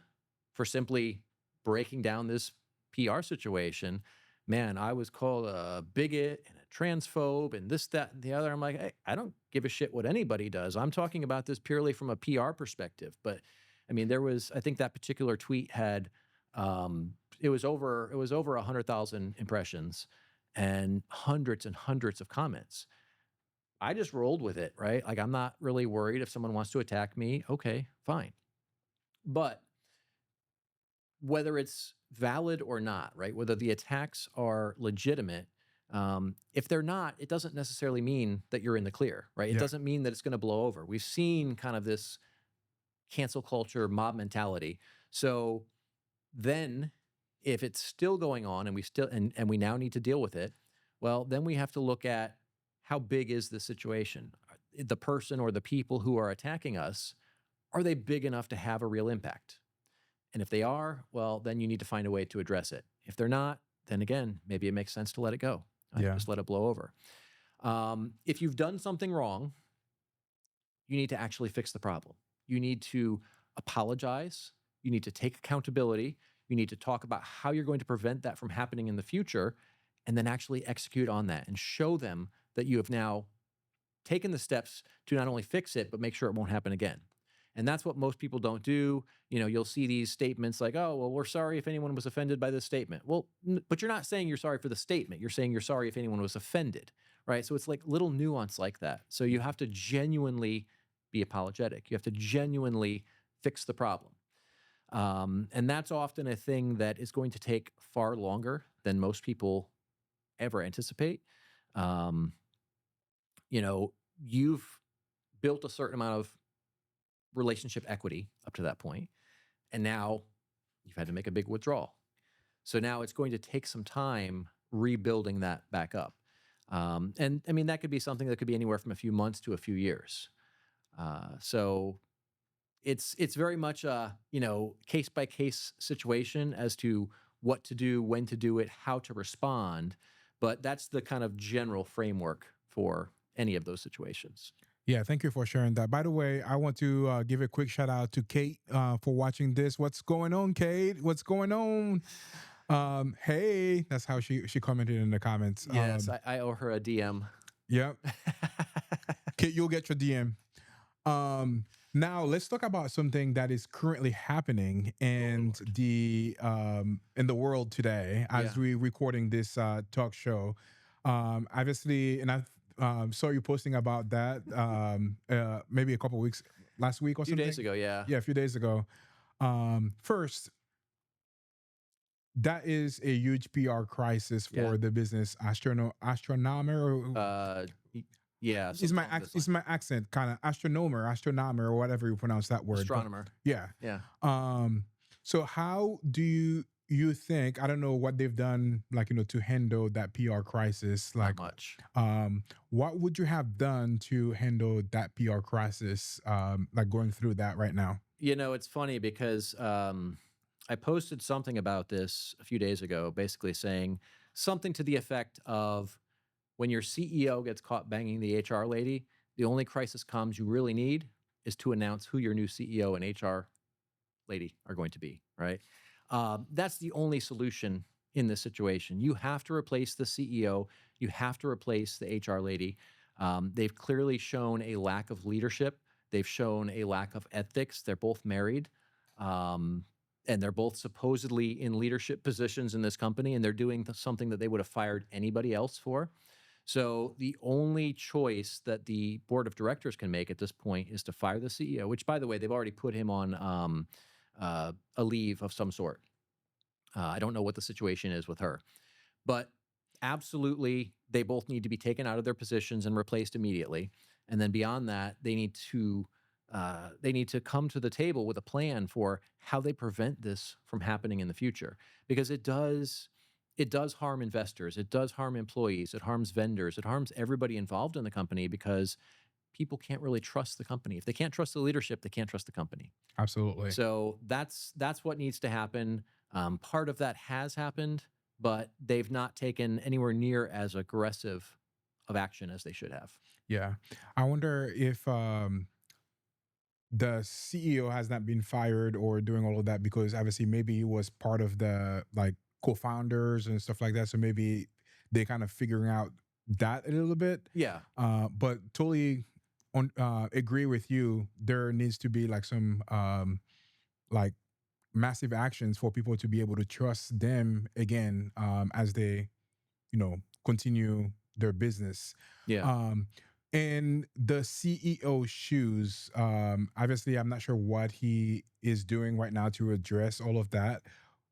B: for simply breaking down this PR situation. Man, I was called a bigot and a transphobe and this, that, and the other. I'm like, hey, I don't give a shit what anybody does. I'm talking about this purely from a PR perspective. But I mean, I think that particular tweet had, it was over 100,000 impressions and hundreds of comments. I just rolled with it, right? Like, I'm not really worried if someone wants to attack me. Okay, fine. But whether it's valid or not, right? Whether the attacks are legitimate, if they're not, it doesn't necessarily mean that you're in the clear, right? It
A: Yeah.
B: doesn't mean that it's going to blow over. We've seen kind of this cancel culture mob mentality. So then if it's still going on and we now need to deal with it, well, then we have to look at how big is the situation? The person or the people who are attacking us, are they big enough to have a real impact? And if they are, well, then you need to find a way to address it. If they're not, then again, maybe it makes sense to let it go.
A: Yeah.
B: Just let it blow over. If you've done something wrong, you need to actually fix the problem. You need to apologize. You need to take accountability. You need to talk about how you're going to prevent that from happening in the future, and then actually execute on that and show them that you have now taken the steps to not only fix it, but make sure it won't happen again. And that's what most people don't do. You'll see these statements like, oh, well, we're sorry if anyone was offended by this statement. Well, but you're not saying you're sorry for the statement. You're saying you're sorry if anyone was offended, right? So it's like little nuance like that. So you have to genuinely be apologetic. You have to genuinely fix the problem. And that's often a thing that is going to take far longer than most people ever anticipate. You've built a certain amount of relationship equity up to that point, and now you've had to make a big withdrawal. So now it's going to take some time rebuilding that back up. And I mean, that could be something that could be anywhere from a few months to a few years. So it's very much a case by case situation as to what to do, when to do it, how to respond. But that's the kind of general framework for any of those situations.
A: Yeah, thank you for sharing that. By the way, I want to give a quick shout out to Kate for watching this. What's going on, Kate? What's going on? Hey, that's how she commented in the comments.
B: Yes, I owe her a DM.
A: Yep. Kate, you'll get your DM. Now let's talk about something that is currently happening in the world today as we recording this talk show. Obviously, and I've saw you posting about that maybe a couple weeks last week or something.
B: A few days ago, yeah.
A: Yeah, a few days ago. First, that is a huge PR crisis for the business astronomer.
B: Yeah,
A: It's my accent, kind of astronomer, or whatever you pronounce that word.
B: Astronomer.
A: But, yeah. So how do you think? I don't know what they've done, to handle that PR crisis.
B: Not much.
A: What would you have done to handle that PR crisis? Going through that right now.
B: It's funny because I posted something about this a few days ago, basically saying something to the effect of, when your CEO gets caught banging the HR lady, the only crisis comms you really need is to announce who your new CEO and HR lady are going to be, right? That's the only solution in this situation. You have to replace the CEO. You have to replace the HR lady. They've clearly shown a lack of leadership. They've shown a lack of ethics. They're both married. And they're both supposedly in leadership positions in this company, and they're doing something that they would have fired anybody else for. So the only choice that the board of directors can make at this point is to fire the CEO, which, by the way, they've already put him on a leave of some sort. I don't know what the situation is with her, but absolutely, they both need to be taken out of their positions and replaced immediately. And then beyond that, they need to come to the table with a plan for how they prevent this from happening in the future, because it does harm investors, it does harm employees, it harms vendors, it harms everybody involved in the company because people can't really trust the company. If they can't trust the leadership, they can't trust the company.
A: Absolutely.
B: So that's what needs to happen. Part of that has happened, but they've not taken anywhere near as aggressive of action as they should have.
A: Yeah. I wonder if the CEO has not been fired or doing all of that because obviously maybe he was part of the like co-founders and stuff like that. So maybe they kind of figuring out that a little bit.
B: Yeah,
A: But totally on agree with you. There needs to be like some like massive actions for people to be able to trust them again as they continue their business.
B: yeah.
A: Um, in the CEO shoes, obviously, I'm not sure what he is doing right now to address all of that.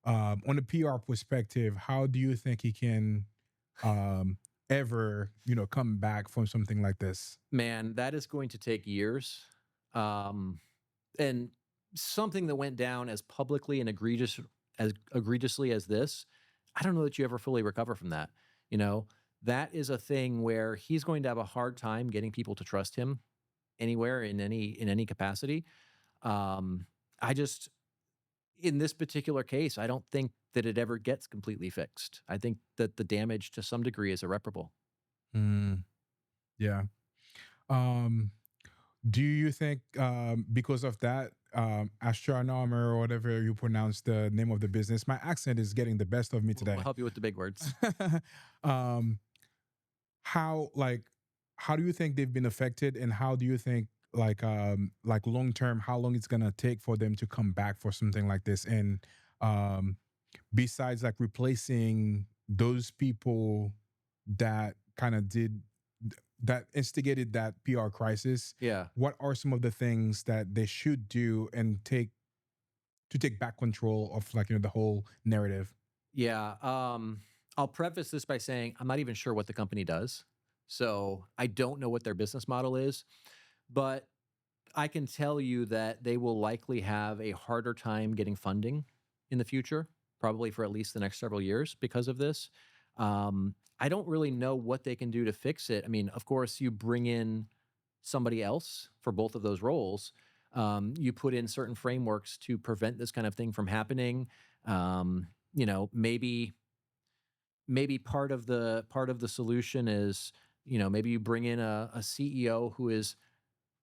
A: On a PR perspective, how do you think he can um, ever, come back from something like this?
B: Man, that is going to take years. Um, and something that went down as publicly and egregiously as this, I don't know that you ever fully recover from that. You know, that is a thing where he's going to have a hard time getting people to trust him anywhere in any capacity. Um, I just in this particular case, I don't think that it ever gets completely fixed. I think that the damage to some degree is irreparable.
A: Mm, yeah. Um, Do you think because of that, astronomer or whatever you pronounce the name of the business, my accent is getting the best of me
B: We'll
A: today.
B: help you with the big words.
A: um, how like how do you think they've been affected, and how do you think like long term, how long it's gonna take for them to come back for something like this? And um, besides like replacing those people that kind of that instigated that PR crisis,
B: Yeah.
A: what are some of the things that they should do and take back control of like the whole narrative?
B: Yeah. I'll preface this by saying I'm not even sure what the company does. So I don't know what their business model is, but I can tell you that they will likely have a harder time getting funding in the future, probably for at least the next several years because of this. I don't really know what they can do to fix it. I mean, of course, you bring in somebody else for both of those roles. You put in certain frameworks to prevent this kind of thing from happening. Maybe part of the solution is maybe you bring in a CEO who is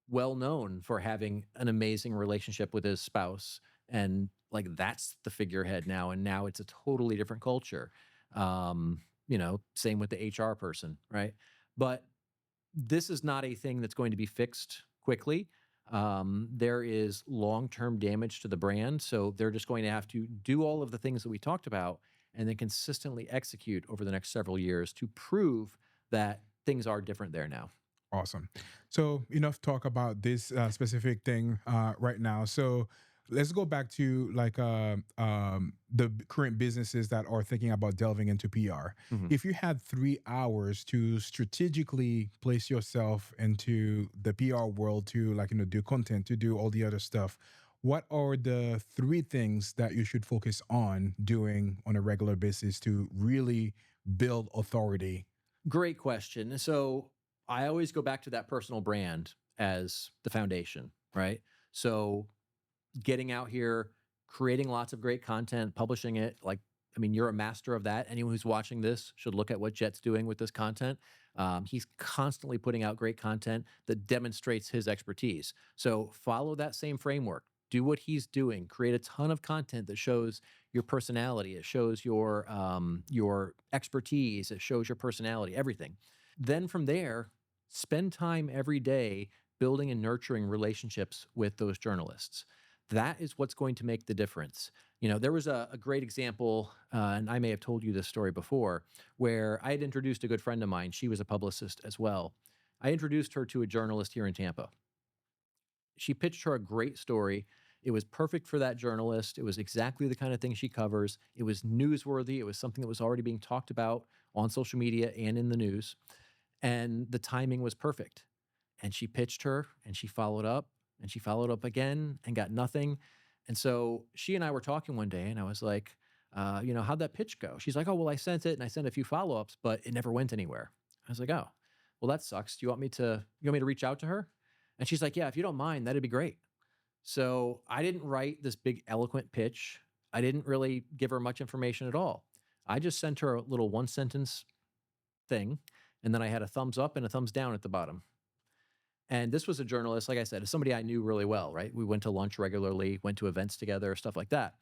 B: well known for having an amazing relationship with his spouse, and like that's the figurehead now, and now it's a totally different culture. Same with the HR person, right? But this is not a thing that's going to be fixed quickly. There is long-term damage to the brand, so they're just going to have to do all of the things that we talked about and then consistently execute over the next several years to prove that things are different there now.
A: Awesome. So enough talk about this specific thing right now. So let's go back to like the current businesses that are thinking about delving into PR.
B: Mhm.
A: If you had 3 hours to strategically place yourself into the PR world to like do content, to do all the other stuff, what are the three things that you should focus on doing on a regular basis to really build authority?
B: Great question. So I always go back to that personal brand as the foundation, right? So getting out here, creating lots of great content, publishing it. Like, I mean, you're a master of that. Anyone who's watching this should look at what Jet's doing with this content. He's constantly putting out great content that demonstrates his expertise. So follow that same framework. Do what he's doing. Create a ton of content that shows your personality. It shows your expertise. It shows your personality. Everything. Then from there, spend time every day building and nurturing relationships with those journalists. That is what's going to make the difference. There was a great example, and I may have told you this story before, where I had introduced a good friend of mine. She was a publicist as well. I introduced her to a journalist here in Tampa. She pitched her a great story, It was perfect for that journalist. It was exactly the kind of thing she covers. It was newsworthy. It was something that was already being talked about on social media and in the news. And the timing was perfect. And she pitched her and she followed up and she followed up again and got nothing. And so she and I were talking one day and I was like, how'd that pitch go? She's like, oh, well, I sent it and I sent a few follow-ups, but it never went anywhere. I was like, oh, well, that sucks. You want me to reach out to her? And she's like, yeah, if you don't mind, that'd be great. So I didn't write this big eloquent pitch. I didn't really give her much information at all. I just sent her a little one sentence thing. And then I had a thumbs up and a thumbs down at the bottom. And this was a journalist, like I said, is somebody I knew really well, right? We went to lunch regularly, went to events together, stuff like that.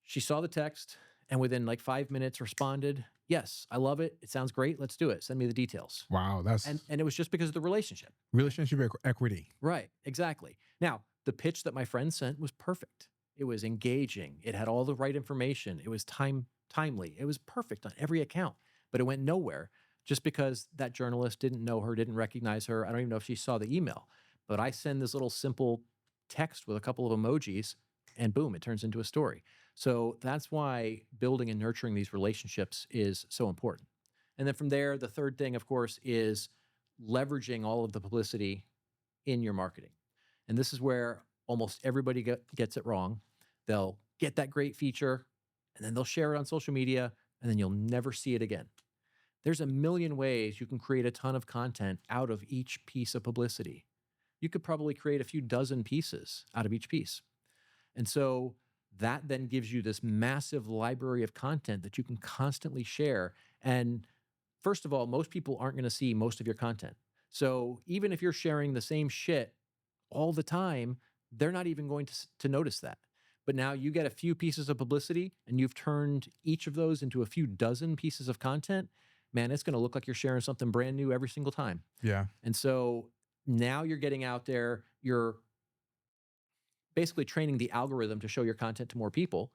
B: She saw the text and within like 5 minutes responded, yes, I love it. It sounds great. Let's do it. Send me the details.
A: Wow, that's
B: And it was just because of the relationship.
A: relationship equity.
B: Right, exactly. Now, the pitch that my friend sent was perfect. It was engaging. It had all the right information. It was timely. It was perfect on every account, but it went nowhere just because that journalist didn't know her, didn't recognize her. I don't even know if she saw the email, but I send this little simple text with a couple of emojis and boom, it turns into a story. So that's why building and nurturing these relationships is so important. And then from there, the third thing, of course, is leveraging all of the publicity in your marketing. And this is where almost everybody gets it wrong. They'll get that great feature and then they'll share it on social media and then you'll never see it again. There's a million ways you can create a ton of content out of each piece of publicity. You could probably create a few dozen pieces out of each piece. And so that then gives you this massive library of content that you can constantly share. And first of all, most people aren't going to see most of your content. So even if you're sharing the same shit all the time, they're not even going to notice that. But now you get a few pieces of publicity and you've turned each of those into a few dozen pieces of content. Man, it's going to look like you're sharing something brand new every single time.
A: Yeah.
B: And so now you're getting out there, you're basically training the algorithm to show your content to more people,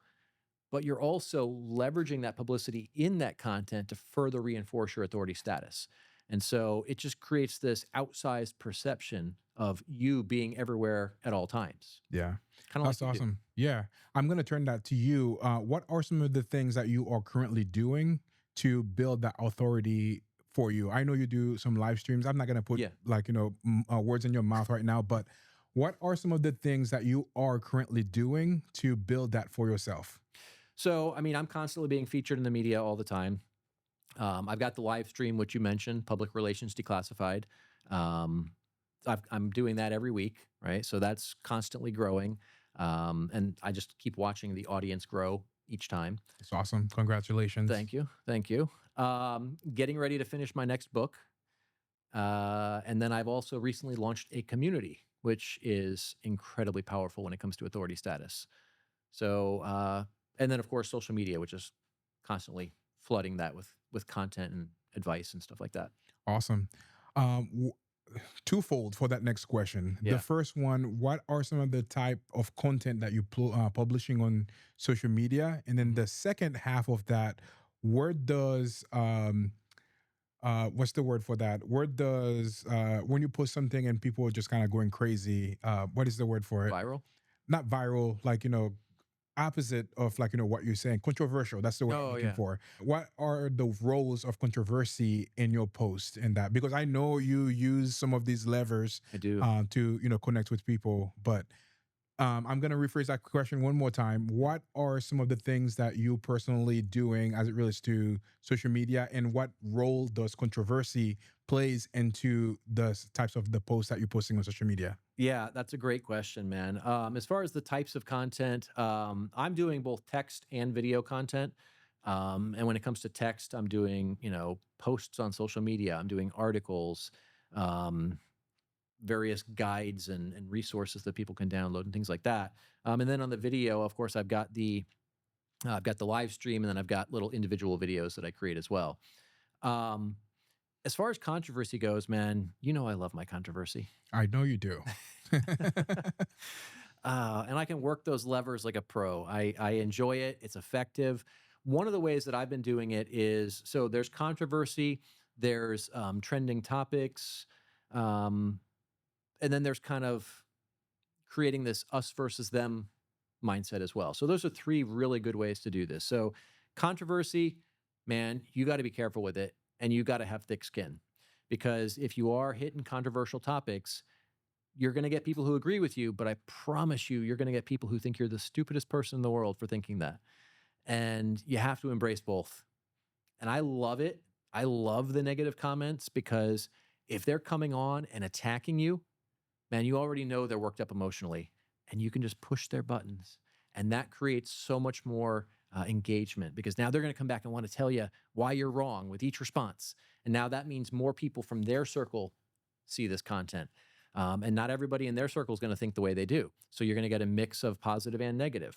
B: but you're also leveraging that publicity in that content to further reinforce your authority status. And so it just creates this outsized perception of you being everywhere at all times.
A: Yeah.
B: Kind of
A: That's
B: like you do.
A: awesome. Yeah. I'm going to turn that to you. What are some of the things that you are currently doing to build that authority for you? I know you do some live streams. I'm not going to put
B: Yeah.
A: words in your mouth right now, but what are some of the things that you are currently doing to build that for yourself?
B: So, I mean, I'm constantly being featured in the media all the time. I've got the live stream, which you mentioned, Public Relations Declassified. Um, I'm doing that every week, right? So that's constantly growing. And I just keep watching the audience grow each time.
A: It's awesome. Congratulations.
B: Thank you. Thank you. Getting ready to finish my next book. And then I've also recently launched a community, which is incredibly powerful when it comes to authority status. So, and then of course, social media, which is constantly flooding that with content and advice and stuff like that.
A: Awesome. Um, Twofold for that next question.
B: Yeah.
A: The first one, what are some of the type of content that you publishing on social media? And then the second half of that, where does what's the word for that? Where does when you post something and people are just kind of going crazy, what is the word for it?
B: Viral?
A: Not viral, opposite of what you're saying, controversial. That's the word I'm looking for. What are the roles of controversy in your post in that? Because I know you use some of these levers
B: I do.
A: to connect with people, but I'm going to rephrase that question one more time. What are some of the things that you personally doing as it relates to social media, and what role does controversy plays into the types of the posts that you're posting on social media?
B: Yeah, that's a great question, man. As far as the types of content, I'm doing both text and video content. And when it comes to text, I'm doing, posts on social media. I'm doing articles, various guides and resources that people can download and things like that. And then on the video, of course, I've got the live stream, and then I've got little individual videos that I create as well. As far as controversy goes, man, I love my controversy.
A: I know you do.
B: And I can work those levers like a pro. I enjoy it. It's effective. One of the ways that I've been doing it is, so there's controversy, there's trending topics, and then there's kind of creating this us versus them mindset as well. So those are three really good ways to do this. So controversy, man, you got to be careful with it, and you got to have thick skin, because if you are hitting controversial topics, you're going to get people who agree with you, but I promise you, you're going to get people who think you're the stupidest person in the world for thinking that. And you have to embrace both. And I love it. I love the negative comments, because if they're coming on and attacking you, man, you already know they're worked up emotionally, and you can just push their buttons. And that creates so much more engagement, because now they're going to come back and want to tell you why you're wrong with each response. And now that means more people from their circle see this content. And not everybody in their circle is going to think the way they do. So you're going to get a mix of positive and negative.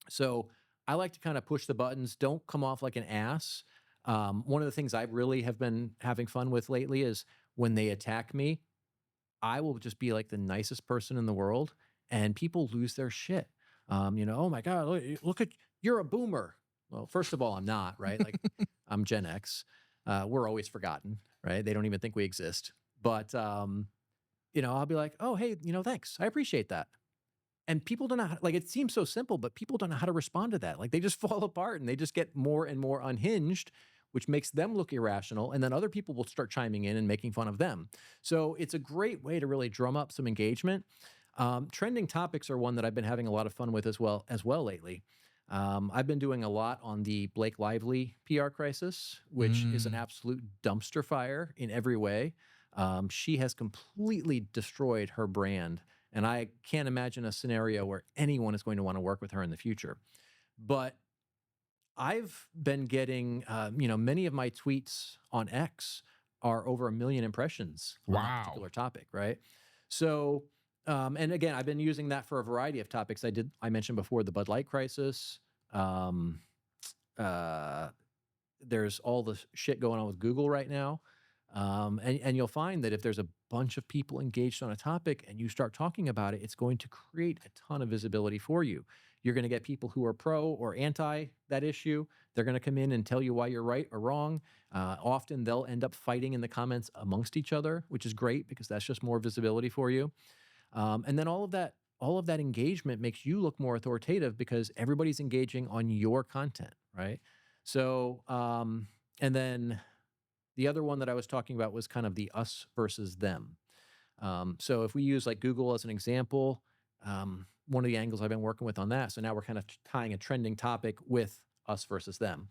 B: So I like to kind of push the buttons. Don't come off like an ass. One of the things I really have been having fun with lately is when they attack me, I will just be like the nicest person in the world, and people lose their shit. Oh my God, look at, you're a boomer. Well, first of all, I'm not, right? Like, I'm Gen X. We're always forgotten, right? They don't even think we exist. But, I'll be like, oh, hey, thanks. I appreciate that. And people don't know how, like, it seems so simple, but people don't know how to respond to that. Like, they just fall apart, and they just get more and more unhinged, which makes them look irrational. And then other people will start chiming in and making fun of them. So it's a great way to really drum up some engagement. Trending topics are one that I've been having a lot of fun with as well lately. I've been doing a lot on the Blake Lively PR crisis, which is an absolute dumpster fire in every way. She has completely destroyed her brand, and I can't imagine a scenario where anyone is going to want to work with her in the future. But I've been getting, many of my tweets on X are over 1 million impressions on that
A: Wow.
B: particular topic, right? So, and again, I've been using that for a variety of topics. I mentioned before the Bud Light crisis. There's all the shit going on with Google right now. And you'll find that if there's a bunch of people engaged on a topic and you start talking about it, it's going to create a ton of visibility for you. You're going to get people who are pro or anti that issue. They're going to come in and tell you why you're right or wrong. Often they'll end up fighting in the comments amongst each other, which is great because that's just more visibility for you. And then all of that engagement makes you look more authoritative because everybody's engaging on your content, right? So, and then the other one that I was talking about was kind of the us versus them. So if we use like Google as an example, one of the angles I've been working with on that. So now we're kind of tying a trending topic with us versus them.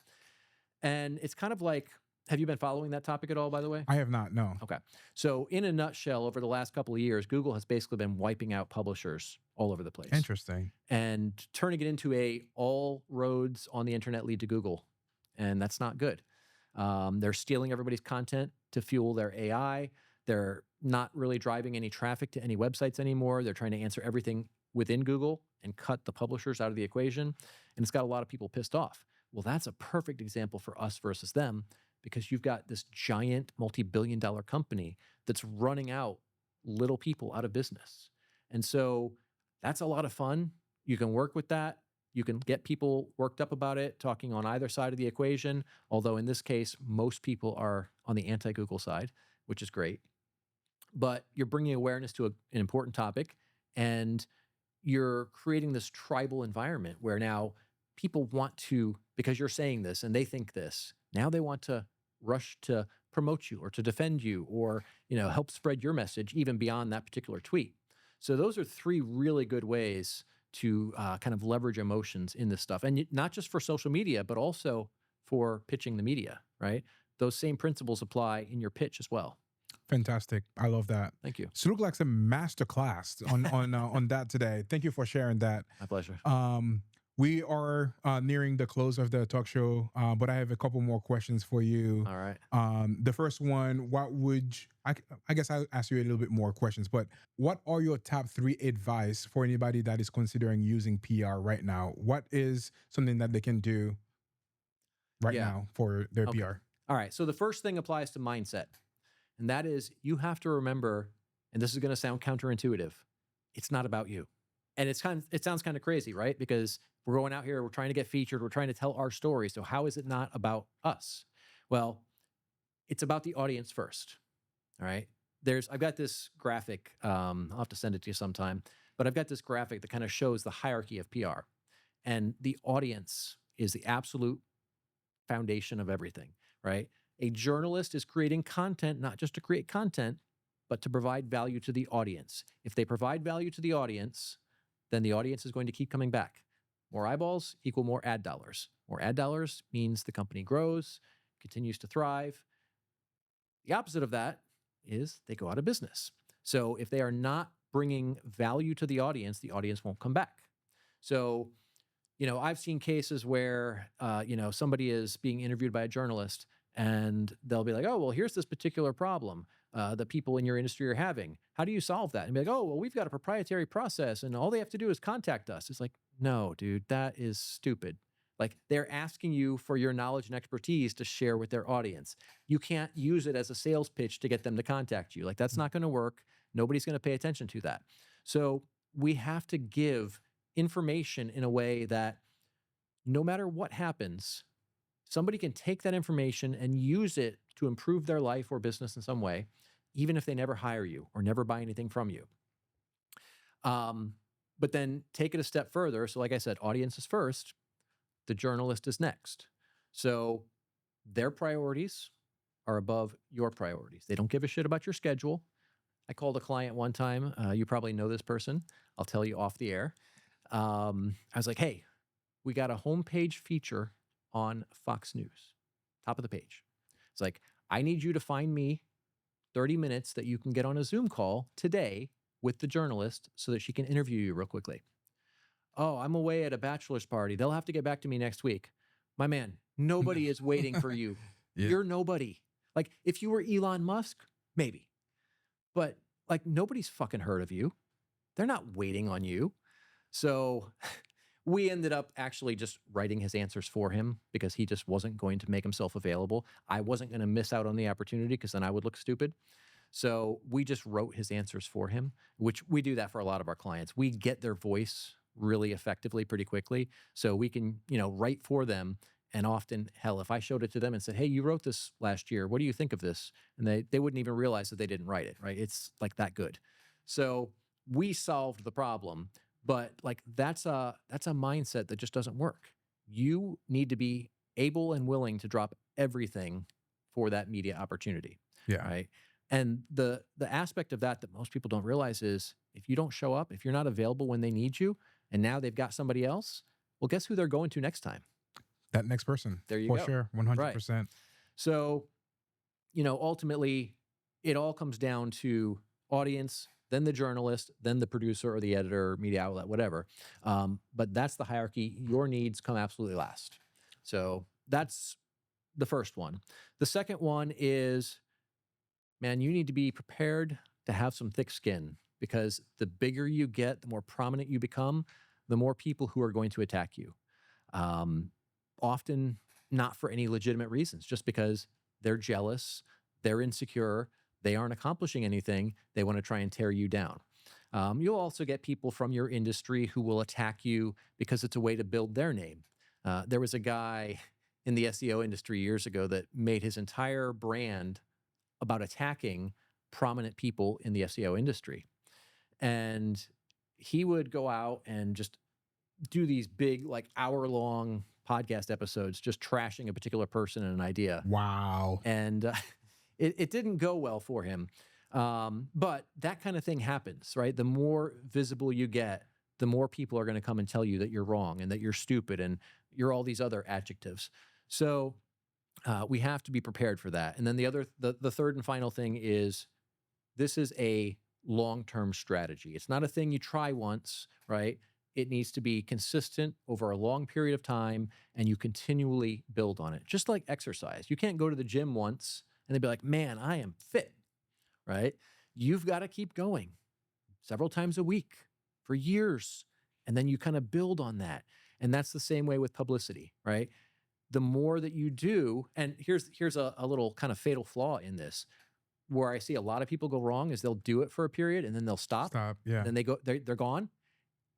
B: And it's kind of like, have you been following that topic at all, by the way?
A: I have not, no.
B: Okay. So in a nutshell, over the last couple of years, Google has basically been wiping out publishers all over the place.
A: Interesting.
B: And turning it into all roads on the internet lead to Google. And that's not good. They're stealing everybody's content to fuel their AI. They're not really driving any traffic to any websites anymore. They're trying to answer everything within Google and cut the publishers out of the equation. And it's got a lot of people pissed off. Well, that's a perfect example for us versus them, because you've got this giant multi-billion-dollar company that's running out little people out of business. And so that's a lot of fun. You can work with that. You can get people worked up about it, talking on either side of the equation. Although in this case, most people are on the anti-Google side, which is great. But you're bringing awareness to an important topic, and you're creating this tribal environment where now people want to, because you're saying this and they think this, now they want to rush to promote you or to defend you or, help spread your message even beyond that particular tweet. So those are three really good ways to kind of leverage emotions in this stuff. And not just for social media, but also for pitching the media, right? Those same principles apply in your pitch as well.
A: Fantastic. I love that.
B: Thank you.
A: So it looked like a master class on that today. Thank you for sharing that.
B: My pleasure.
A: We are nearing the close of the talk show, but I have a couple more questions for you.
B: All right.
A: The first one, I guess I'll ask you a little bit more questions, but what are your top 3 advice for anybody that is considering using PR right now? What is something that they can do right now for their PR?
B: All right. So the first thing applies to mindset. And that is, you have to remember, and this is going to sound counterintuitive, it's not about you. And it sounds kind of crazy, right? Because we're going out here, we're trying to get featured, we're trying to tell our story. So how is it not about us? Well, it's about the audience first. All right. I've got this graphic. I'll have to send it to you sometime. but I've got this graphic that kind of shows the hierarchy of PR. And the audience is the absolute foundation of everything, right? A journalist is creating content, not just to create content, but to provide value to the audience. If they provide value to the audience, then the audience is going to keep coming back. More eyeballs equal more ad dollars. More ad dollars means the company grows, continues to thrive. The opposite of that is they go out of business. So if they are not bringing value to the audience won't come back. So, I've seen cases where, somebody is being interviewed by a journalist and they'll be like, oh, well, here's this particular problem that people in your industry are having. How do you solve that? And be like, oh, well, we've got a proprietary process and all they have to do is contact us. It's like, no, dude, that is stupid. Like they're asking you for your knowledge and expertise to share with their audience. You can't use it as a sales pitch to get them to contact you. Like that's not going to work. Nobody's going to pay attention to that. So we have to give information in a way that no matter what happens, somebody can take that information and use it to improve their life or business in some way, even if they never hire you or never buy anything from you. But then take it a step further. So like I said, audience is first, the journalist is next. So their priorities are above your priorities. They don't give a shit about your schedule. I called a client one time. You probably know this person. I'll tell you off the air. I was like, hey, we got a homepage feature on Fox News, top of the page. It's like, I need you to find me 30 minutes that you can get on a Zoom call today with the journalist so that she can interview you real quickly. Oh, I'm away at a bachelor's party. They'll have to get back to me next week. My man, nobody is waiting for you. Yeah. You're nobody. Like if you were Elon Musk, maybe. But like nobody's fucking heard of you. They're not waiting on you. So we ended up actually just writing his answers for him because he just wasn't going to make himself available. I wasn't going to miss out on the opportunity because then I would look stupid. So we just wrote his answers for him, which we do that for a lot of our clients. We get their voice really effectively pretty quickly. So we can, write for them. And often, hell, if I showed it to them and said, hey, you wrote this last year, what do you think of this? And they wouldn't even realize that they didn't write it, right? It's like that good. So we solved the problem, but like that's a mindset that just doesn't work. You need to be able and willing to drop everything for that media opportunity. Yeah. Right. And the aspect of that most people don't realize is if you don't show up, if you're not available when they need you, and now they've got somebody else, well, guess who they're going to next time?
A: That next person.
B: There you go.
A: For sure. 100%.
B: Right. So, ultimately it all comes down to audience, then the journalist, then the producer or the editor, media outlet, whatever. But that's the hierarchy. Your needs come absolutely last. So that's the first one. The second one is, man, you need to be prepared to have some thick skin because the bigger you get, the more prominent you become, the more people who are going to attack you. Often not for any legitimate reasons, just because they're jealous, they're insecure, they aren't accomplishing anything, they want to try and tear you down. You'll also get people from your industry who will attack you because it's a way to build their name. There was a guy in the SEO industry years ago that made his entire brand about attacking prominent people in the SEO industry. And he would go out and just do these big, like hour-long podcast episodes, just trashing a particular person and an idea.
A: Wow.
B: And it didn't go well for him. But that kind of thing happens, right? The more visible you get, the more people are going to come and tell you that you're wrong and that you're stupid and you're all these other adjectives. So we have to be prepared for that. And then the third and final thing is this is a long-term strategy. It's not a thing you try once, right? It needs to be consistent over a long period of time and you continually build on it. Just like exercise. You can't go to the gym once and then be like, man, I am fit, right? You've got to keep going several times a week for years. And then you kind of build on that. And that's the same way with publicity, right? The more that you do, and here's a little kind of fatal flaw in this, where I see a lot of people go wrong is they'll do it for a period and then they'll stop.
A: Yeah.
B: And then they're gone.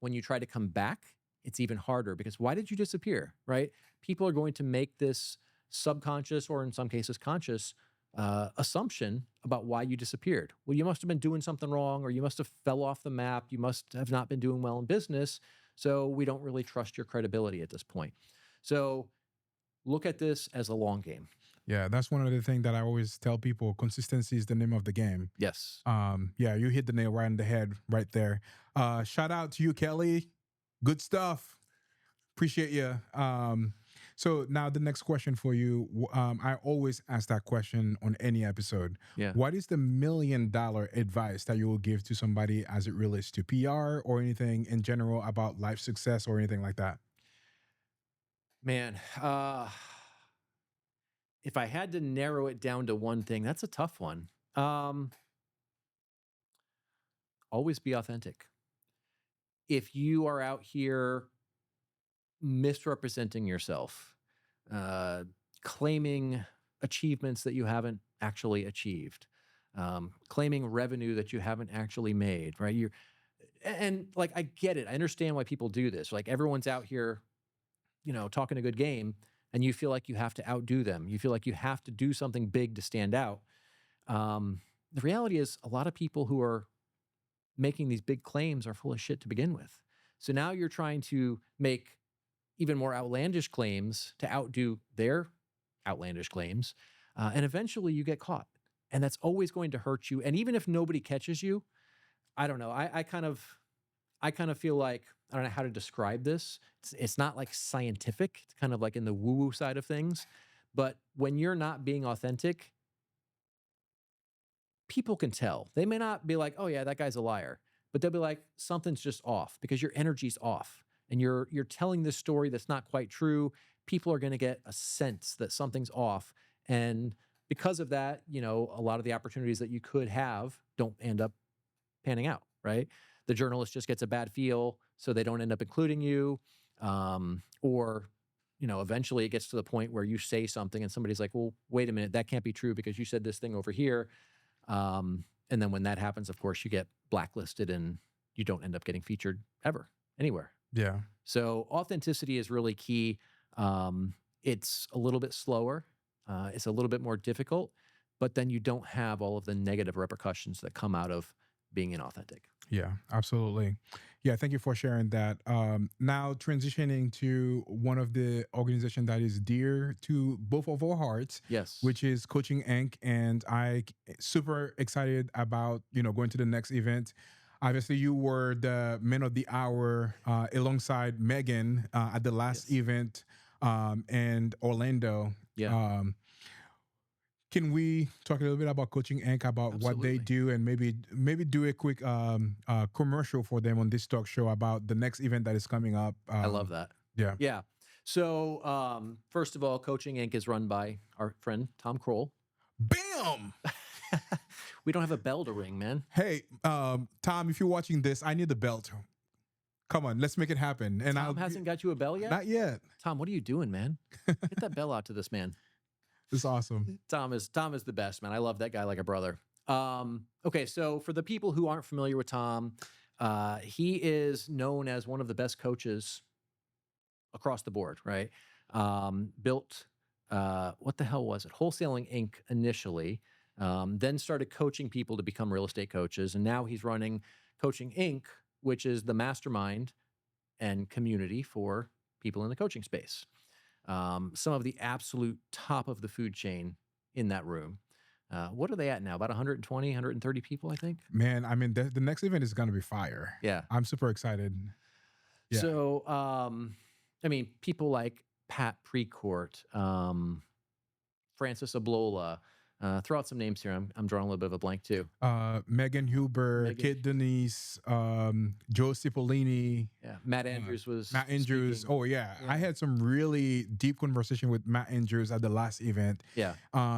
B: When you try to come back, it's even harder because why did you disappear, right? People are going to make this subconscious or in some cases conscious assumption about why you disappeared. Well, you must have been doing something wrong, or you must have fell off the map. You must have not been doing well in business. So we don't really trust your credibility at this point. So look at this as a long game.
A: Yeah, that's one of the things that I always tell people. Consistency is the name of the game.
B: Yes.
A: Yeah, you hit the nail right on the head right there. Shout out to you, Kelly. Good stuff. Appreciate you. So now the next question for you. I always ask that question on any episode.
B: Yeah.
A: What is the $1 million advice that you will give to somebody as it relates to PR or anything in general about life success or anything like that?
B: Man, if I had to narrow it down to one thing, that's a tough one. Always be authentic. If you are out here misrepresenting yourself, claiming achievements that you haven't actually achieved, claiming revenue that you haven't actually made, right? And like, I get it. I understand why people do this. Like, everyone's out here, talking a good game, and you feel like you have to outdo them. You feel like you have to do something big to stand out. The reality is, a lot of people who are making these big claims are full of shit to begin with. So now you're trying to make even more outlandish claims to outdo their outlandish claims. And eventually you get caught. And that's always going to hurt you. And even if nobody catches you, I don't know. I kind of feel like, I don't know how to describe this. It's not like scientific. It's kind of like in the woo-woo side of things. But when you're not being authentic, people can tell. They may not be like, oh yeah, that guy's a liar, but they'll be like, something's just off because your energy's off and you're telling this story that's not quite true. People are going to get a sense that something's off. And because of that, a lot of the opportunities that you could have don't end up panning out, right? The journalist just gets a bad feel, so they don't end up including you. Or, eventually it gets to the point where you say something and somebody's like, well, wait a minute, that can't be true because you said this thing over here. And then when that happens, of course, you get blacklisted and you don't end up getting featured ever, anywhere.
A: Yeah.
B: So authenticity is really key. It's a little bit slower. It's a little bit more difficult, but then you don't have all of the negative repercussions that come out of being inauthentic.
A: Yeah, absolutely. Yeah, thank you for sharing that. Now transitioning to one of the organization that is dear to both of our hearts,
B: Yes.
A: which is Coaching Inc. And super excited about going to the next event. Obviously, you were the man of the hour alongside Megan at the last
B: Yes.
A: event in Orlando.
B: Yeah.
A: Can we talk a little bit about Coaching Inc., about what they
B: Absolutely.
A: do, and maybe do a quick commercial for them on this talk show about the next event that is coming up?
B: I love that.
A: Yeah.
B: Yeah. So, first of all, Coaching Inc. is run by our friend Tom Kroll.
A: Bam!
B: We don't have a bell to ring, man.
A: Hey, Tom, if you're watching this, I need the belt. Come on, let's make it happen. And
B: Tom hasn't got you a bell yet?
A: Not yet.
B: Tom, what are you doing, man? Get that bell out to this man.
A: It's awesome.
B: Tom is the best, man. I love that guy like a brother. Okay, so for the people who aren't familiar with Tom, he is known as one of the best coaches across the board, right? Built, what the hell was it? Wholesaling Inc. initially, then started coaching people to become real estate coaches. And now he's running Coaching Inc., which is the mastermind and community for people in the coaching space. Some of the absolute top of the food chain in that room. What are they at now? About 120, 130 people, I think.
A: Man, I mean, the next event is going to be fire.
B: Yeah.
A: I'm super excited. Yeah.
B: So, I mean, people like Pat Precourt, Francis Ablola, throw out some names here. I'm drawing a little bit of a blank too.
A: Megan Huber, Kate Denise, Joe Cipollini.
B: Yeah, Matt Andrews was
A: Matt Andrews.
B: speaking.
A: Oh yeah. I had some really deep conversation with Matt Andrews at the last event.
B: Yeah.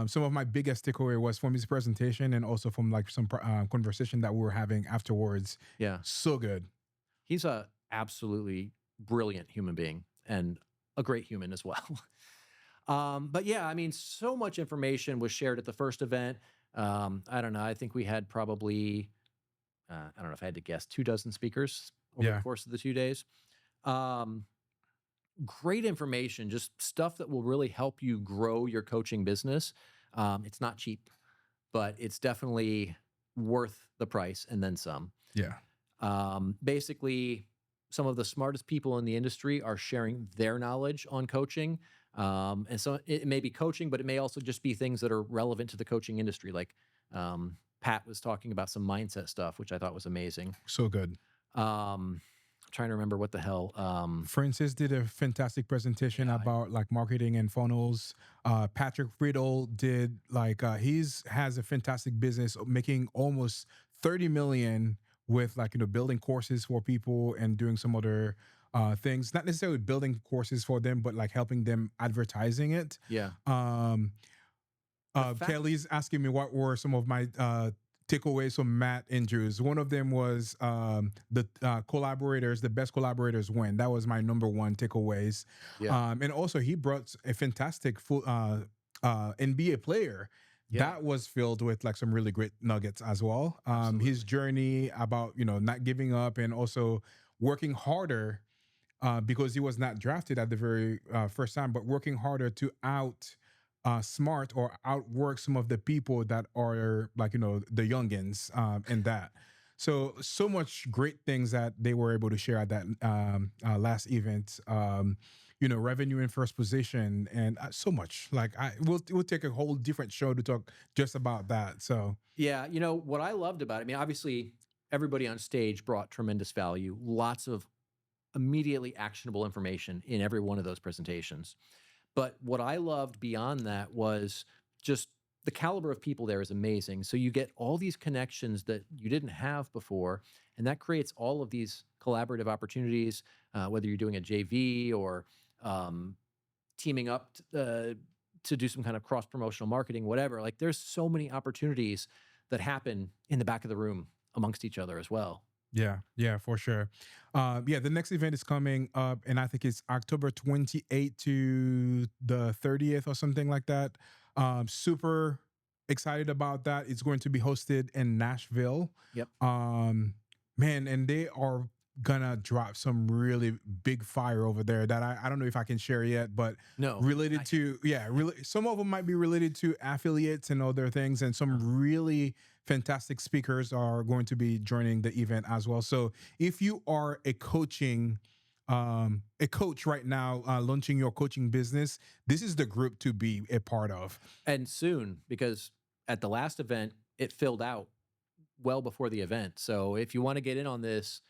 A: Some of my biggest takeaway was from his presentation and also from like some conversation that we were having afterwards.
B: Yeah.
A: So good.
B: He's a absolutely brilliant human being and a great human as well. But yeah, I mean, so much information was shared at the first event. I don't know. I think we had probably, I don't know if I had to guess, 24 speakers over the course of the 2 days. Great information, just stuff that will really help you grow your coaching business. It's not cheap, but it's definitely worth the price and then some.
A: Yeah.
B: Basically, some of the smartest people in the industry are sharing their knowledge on coaching. And so it may be coaching, but it may also just be things that are relevant to the coaching industry. Like Pat was talking about some mindset stuff, which I thought was amazing.
A: So good.
B: Trying to remember what the hell.
A: Francis did a fantastic presentation about like marketing and funnels. Patrick Riddle did like has a fantastic business making almost 30 million with like building courses for people and doing some other things. Not necessarily building courses for them, but like helping them advertising it.
B: Yeah.
A: Kelly's asking me what were some of my takeaways from Matt Andrews. One of them was the collaborators, the best collaborators win. That was my number one takeaways.
B: Yeah.
A: And also he brought a fantastic full NBA player.
B: Yeah.
A: That was filled with like some really great nuggets as well. His journey about, not giving up and also working harder because he was not drafted at the very first time, but working harder to smart or outwork some of the people that are like, the youngins in that. So much great things that they were able to share at that last event. Revenue in first position and so much. Like we'll take a whole different show to talk just about that. So
B: yeah, what I loved about it, I mean, obviously everybody on stage brought tremendous value, lots of immediately actionable information in every one of those presentations. But what I loved beyond that was just the caliber of people there is amazing. So you get all these connections that you didn't have before, and that creates all of these collaborative opportunities, whether you're doing a JV or teaming up to do some kind of cross-promotional marketing, whatever. Like there's so many opportunities that happen in the back of the room amongst each other as well.
A: Yeah, for sure. The next event is coming up, and I think it's October 28th to the 30th or something like that. Super excited about that. It's going to be hosted in Nashville.
B: Yep.
A: Man, and they are gonna drop some really big fire over there that I don't know if I can share yet, but related to some of them might be related to affiliates and other things, and some really fantastic speakers are going to be joining the event as well. So if you are a coach right now, launching your coaching business, this is the group to be a part of.
B: And soon, because at the last event, it filled out well before the event. So if you want to get in on this,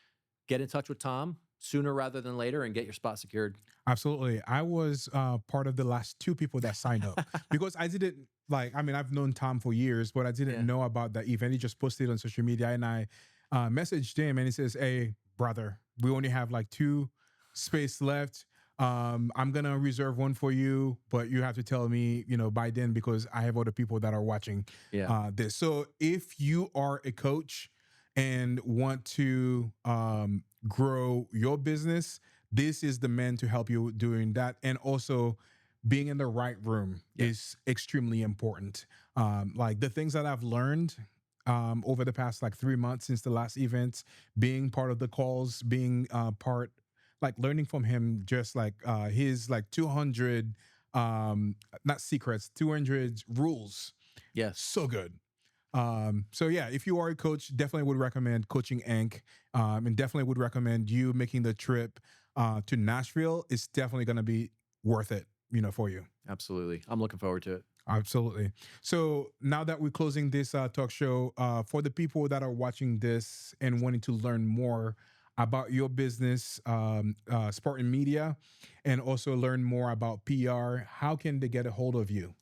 B: get in touch with Tom sooner rather than later and get your spot secured.
A: Absolutely. I was part of the last two people that signed up because I didn't I've known Tom for years, but I didn't know about the event. He just posted it on social media and I messaged him and he says, "Hey, brother, we only have like 2 space left. I'm going to reserve one for you, but you have to tell me, by then because I have other people that are watching this." So if you are a coach and want to grow your business, this is the man to help you doing that. And also being in the right room is extremely important. Like the things that I've learned over the past like 3 months since the last event, being part of the calls, being learning from him, just like his like 200, not secrets, 200 rules.
B: Yes.
A: So good. If you are a coach, definitely would recommend Coaching Inc. And definitely would recommend you making the trip to Nashville. It's definitely going to be worth it, for you.
B: Absolutely. I'm looking forward to it.
A: Absolutely. So now that we're closing this talk show, for the people that are watching this and wanting to learn more about your business, Spartan Media, and also learn more about PR, how can they get a hold of you?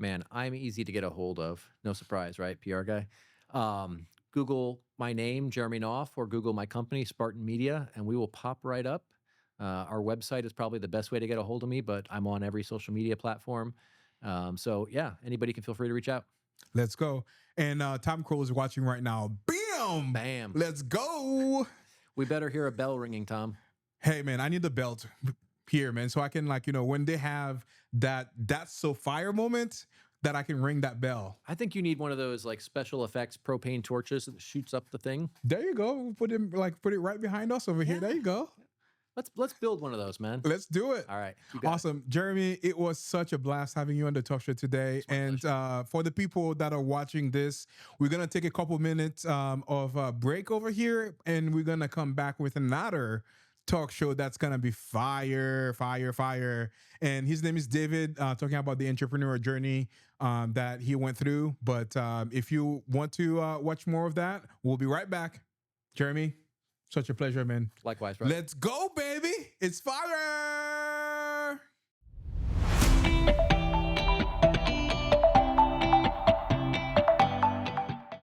B: Man, I'm easy to get a hold of. No surprise, right? PR guy. Google my name, Jeremy Knauff, or Google my company, Spartan Media, and we will pop right up. Our website is probably the best way to get a hold of me, but I'm on every social media platform. Anybody can feel free to reach out.
A: Let's go. And Tom Crow is watching right now. Bam!
B: Bam.
A: Let's go.
B: We better hear a bell ringing, Tom.
A: Hey, man, I need the belt here, man, so I can when they have that's so fire moment, that I can ring that bell.
B: I think you need one of those like special effects propane torches that shoots up the thing.
A: There you go. Put it right behind us over here. There you go.
B: Let's build one of those, man.
A: Let's do it.
B: All right. You got it.
A: Awesome. Jeremy, it was such a blast having you on the talk show today.
B: my
A: And for the people that are watching this, we're going to take a couple minutes of a break over here, and we're going to come back with another talk show that's going to be fire. And his name is David, talking about the entrepreneurial journey that he went through. But if you want to watch more of that, we'll be right back. Jeremy, such a pleasure, man.
B: Likewise, brother.
A: Let's go, baby. It's fire.